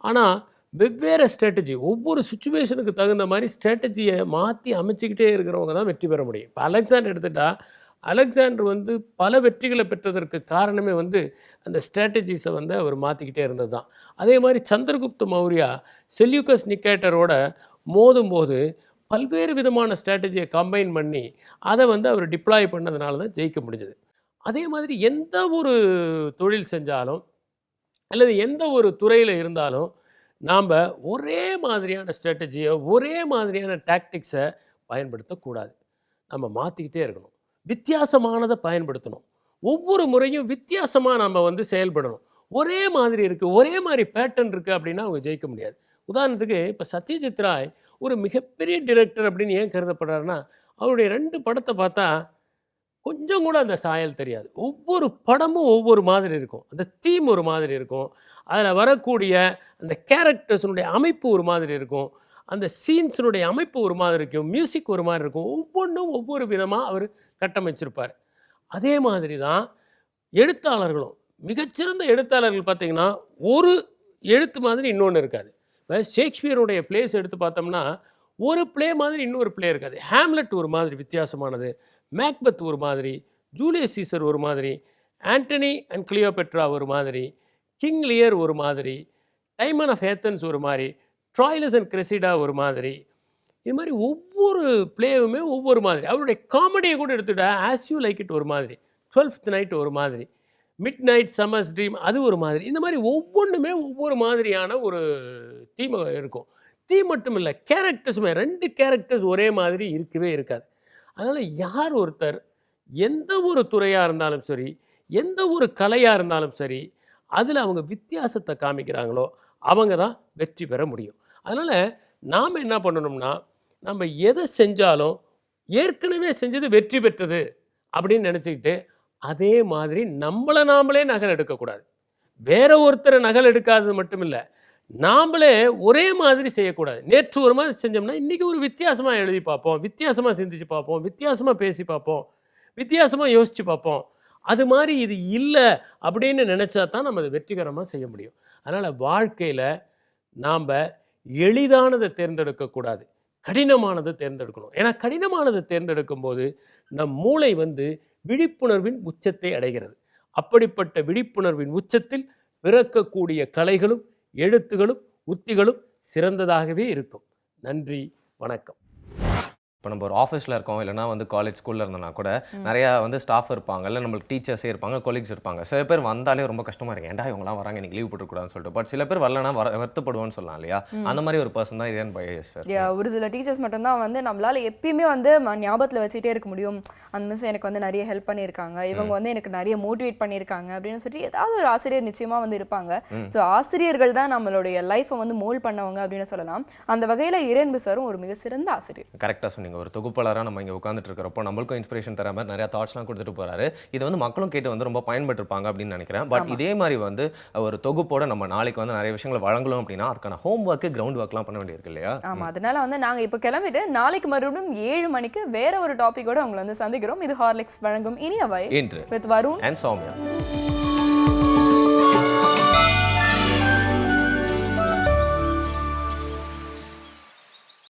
Speaker 6: ஆனால் வெவ்வேறு ஸ்ட்ராட்டஜி ஒவ்வொரு சுச்சுவேஷனுக்கு தகுந்த மாதிரி ஸ்ட்ராட்டஜியை மாற்றி அமைச்சிக்கிட்டே இருக்கிறவங்க தான் வெற்றி பெற முடியும். இப்போ அலெக்சாண்டர் எடுத்துட்டால் அலெக்சாண்டர் வந்து பல வெற்றிகளை பெற்றதற்கு காரணமே வந்து அந்த ஸ்ட்ராட்டஜிஸை வந்து அவர் மாற்றிக்கிட்டே இருந்தது தான். அதே மாதிரி சந்திரகுப்த மௌரியா செல்யூக்கஸ் நிக்கேட்டரோட மோதும்போது பல்வேறு விதமான ஸ்ட்ராட்டஜியை கம்பைன் பண்ணி அதை வந்து அவர் டிப்ளாய் பண்ணதுனால தான் ஜெயிக்க முடிஞ்சது. அதே மாதிரி எந்த ஒரு தொழில் செஞ்சாலும் அல்லது எந்த ஒரு துறையில் இருந்தாலும் நாம் ஒரே மாதிரியான ஸ்ட்ராட்டஜியை ஒரே மாதிரியான டாக்டிக்ஸை பயன்படுத்தக்கூடாது. நம்ம மாற்றிக்கிட்டே இருக்கணும், வித்தியாசமானதை பயன்படுத்தணும், ஒவ்வொரு முறையும் வித்தியாசமாக நம்ம வந்து செயல்படணும். ஒரே மாதிரி இருக்குது, ஒரே மாதிரி பேட்டர்ன் இருக்குது அப்படின்னா அவங்க ஜெயிக்க முடியாது. உதாரணத்துக்கு இப்போ சத்யஜித் ராய் ஒரு மிகப்பெரிய டிரெக்டர் அப்படின்னு ஏன் கருதப்படுறாருன்னா அவருடைய 2 படத்தை பார்த்தா கொஞ்சம் கூட அந்த சாயல் தெரியாது. ஒவ்வொரு படமும் ஒவ்வொரு மாதிரி இருக்கும், அந்த தீம் ஒரு மாதிரி இருக்கும், அதில் வரக்கூடிய அந்த கேரக்டர்ஸினுடைய அமைப்பு ஒரு மாதிரி இருக்கும், அந்த சீன்ஸினுடைய அமைப்பு ஒரு மாதிரி இருக்கும், மியூசிக் ஒரு மாதிரி இருக்கும், ஒவ்வொன்றும் ஒவ்வொரு விதமாக அவர் கட்டமைச்சிருப்பார். அதே மாதிரி தான் எழுத்தாளர்களும். மிகச்சிறந்த எழுத்தாளர்கள் பார்த்திங்கன்னா ஒரு எழுத்து மாதிரி இன்னொன்று இருக்காது. இப்போ ஷேக்ஸ்பியருடைய பிளேஸ் எடுத்து பார்த்தோம்னா ஒரு பிளே மாதிரி இன்னொரு பிளே இருக்காது. ஹேம்லெட் ஒரு மாதிரி வித்தியாசமானது, மேக்பெத் ஒரு மாதிரி, ஜூலியஸ் சீசர் ஒரு மாதிரி, ஆண்டனி அண்ட் கிளியோபெட்ரா ஒரு மாதிரி, கிங் லியர் ஒரு மாதிரி, டைமன் ஆஃப் ஏத்தன்ஸ் ஒரு மாதிரி, ட்ராய்லஸ் அண்ட் கிரெசிடா ஒரு மாதிரி. இது மாதிரி ஒவ்வொரு பிளேவுமே ஒவ்வொரு மாதிரி. அவருடைய காமெடியை கூட எடுத்துட்டா ஆஸ் யூ லைக் இட் ஒரு மாதிரி, 12th நைட் ஒரு மாதிரி, மிட் நைட் சம்மர்ஸ் ட்ரீம் அது ஒரு மாதிரி. இந்த மாதிரி ஒவ்வொன்றுமே ஒவ்வொரு மாதிரியான ஒரு தீம் இருக்கும். தீம் மட்டும் இல்லை, கேரக்டர்ஸுமே 2 கேரக்டர்ஸ் ஒரே மாதிரி இருக்கவே இருக்காது. அதனால் யார் ஒருத்தர் எந்த ஒரு துறையாக இருந்தாலும் சரி, எந்த ஒரு கலையாக இருந்தாலும் சரி, அதில் அவங்க வித்தியாசத்தை காமிக்கிறாங்களோ அவங்க தான் வெற்றி பெற முடியும். அதனால் நாம் என்ன பண்ணணும்னா, நம்ம எதை செஞ்சாலும் ஏற்கனவே செஞ்சது வெற்றி பெற்றது அப்படின்னு நினச்சிக்கிட்டு அதே மாதிரி நம்மளை நாமளே நகல் எடுக்கக்கூடாது. வேற ஒருத்தரை நகல் எடுக்காதது மட்டும் இல்லை, நாமளே ஒரே மாதிரி செய்யக்கூடாது. நேற்று ஒரு மாதிரி செஞ்சோம்னா இன்றைக்கி ஒரு வித்தியாசமாக எழுதி பார்ப்போம், வித்தியாசமாக சிந்திச்சு பார்ப்போம், வித்தியாசமாக பேசி பார்ப்போம், வித்தியாசமாக யோசித்து பார்ப்போம். அது மாதிரி இது இல்லை அப்படின்னு நினச்சா தான் நம்ம அதை வெற்றிகரமாக செய்ய முடியும். அதனால் வாழ்க்கையில் நாம் எளிதானதை தேர்ந்தெடுக்கக்கூடாது, கடினமானதை தேர்ந்தெடுக்கணும். ஏன்னா கடினமானதை தேர்ந்தெடுக்கும் போது நம் மூளை வந்து விழிப்புணர்வின் உச்சத்தை அடைகிறது. அப்படிப்பட்ட விழிப்புணர்வின் உச்சத்தில் பிறக்கக்கூடிய கலைகளும் எழுத்துகளும் உத்திகளும் சிறந்ததாகவே இருக்கும். நன்றி, வணக்கம்.
Speaker 2: இப்போ நம்ம ஒரு ஆஃபீஸில் இருக்கோம், இல்லைனா வந்து காலேஜ் ஸ்கூலில் இருந்தோம்னா கூட நிறையா வந்து ஸ்டாஃப் இருப்பாங்க, இல்லை நம்மளுக்கு டீச்சர்ஸே இருப்பாங்க, கொலீக்ஸ் இருப்பாங்க. சில பேர் வந்தாலே ரொம்ப கஷ்டமாக இருக்கு, ஏன்டா இவங்களாம் வராங்க இன்னைக்கு லீவ் போட்டுக்கூடாதுன்னு சொல்லிட்டு. பட் சில பேர் வரலன்னா வருத்தப்படுவோன்னு சொல்லலாம் இல்லையா? அந்த மாதிரி ஒரு பர்சன் தான் இதன் பையஸ் சார்.
Speaker 1: ஒரு சில டீச்சர்ஸ் மட்டும்தான் வந்து நம்மளால எப்பயுமே வந்து ஞாபகத்தில் வச்சுட்டே இருக்க முடியும். அந்த மிஸ் எனக்கு வந்து நிறைய ஹெல்ப் பண்ணியிருக்காங்க, இவங்க வந்து எனக்கு நிறைய மோட்டிவேட் பண்ணியிருக்காங்க அப்படின்னு சொல்லி ஏதாவது ஒரு ஆசிரியர் நிச்சயமாக வந்து இருப்பாங்க. ஸோ ஆசிரியர்கள் தான் நம்மளுடைய லைஃப்பை வந்து மோல்ட் பண்ணவங்க அப்படின்னு சொல்லலாம். அந்த வகையில் இரன்பு சாரும் ஒரு மிக சிறந்த ஆசிரியர்.
Speaker 2: கரெக்டாக சொன்னீங்க. ஒரு தொகுப்பாளராக நம்ம இங்கே உட்காந்துட்டு இருக்கிறப்போ நம்மளுக்கும் இன்ஸ்பிரேஷன் தர மாதிரி நிறையா தாட்ஸ்லாம் கொடுத்துட்டு போறாரு. இதை வந்து மக்களும் கேட்டு வந்து ரொம்ப பயன்பட்டுருப்பாங்க அப்படின்னு நினைக்கிறேன். பட் இதே மாதிரி வந்து ஒரு தொகுப்போட நம்ம நாளைக்கு வந்து நிறைய விஷயங்களை வழங்கலாம் அப்படின்னா அதுக்கான ஹோம் ஒர்க்கு, கிரவுண்ட் ஒர்க்லாம் பண்ண வேண்டியிருக்கு இல்லையா?
Speaker 1: ஆமாம், அதனால வந்து நாங்கள் இப்போ கிளம்பிட்டு நாளைக்கு மறுபடியும் 7 மணிக்கு வேற ஒரு டாப்பிக்கோட உங்களை வந்து சந்திக்கிறோம். இது ஹார்லிக்ஸ் வழங்கும் இனியவை இன்று வித் வருண் அண்ட் சௌமியா.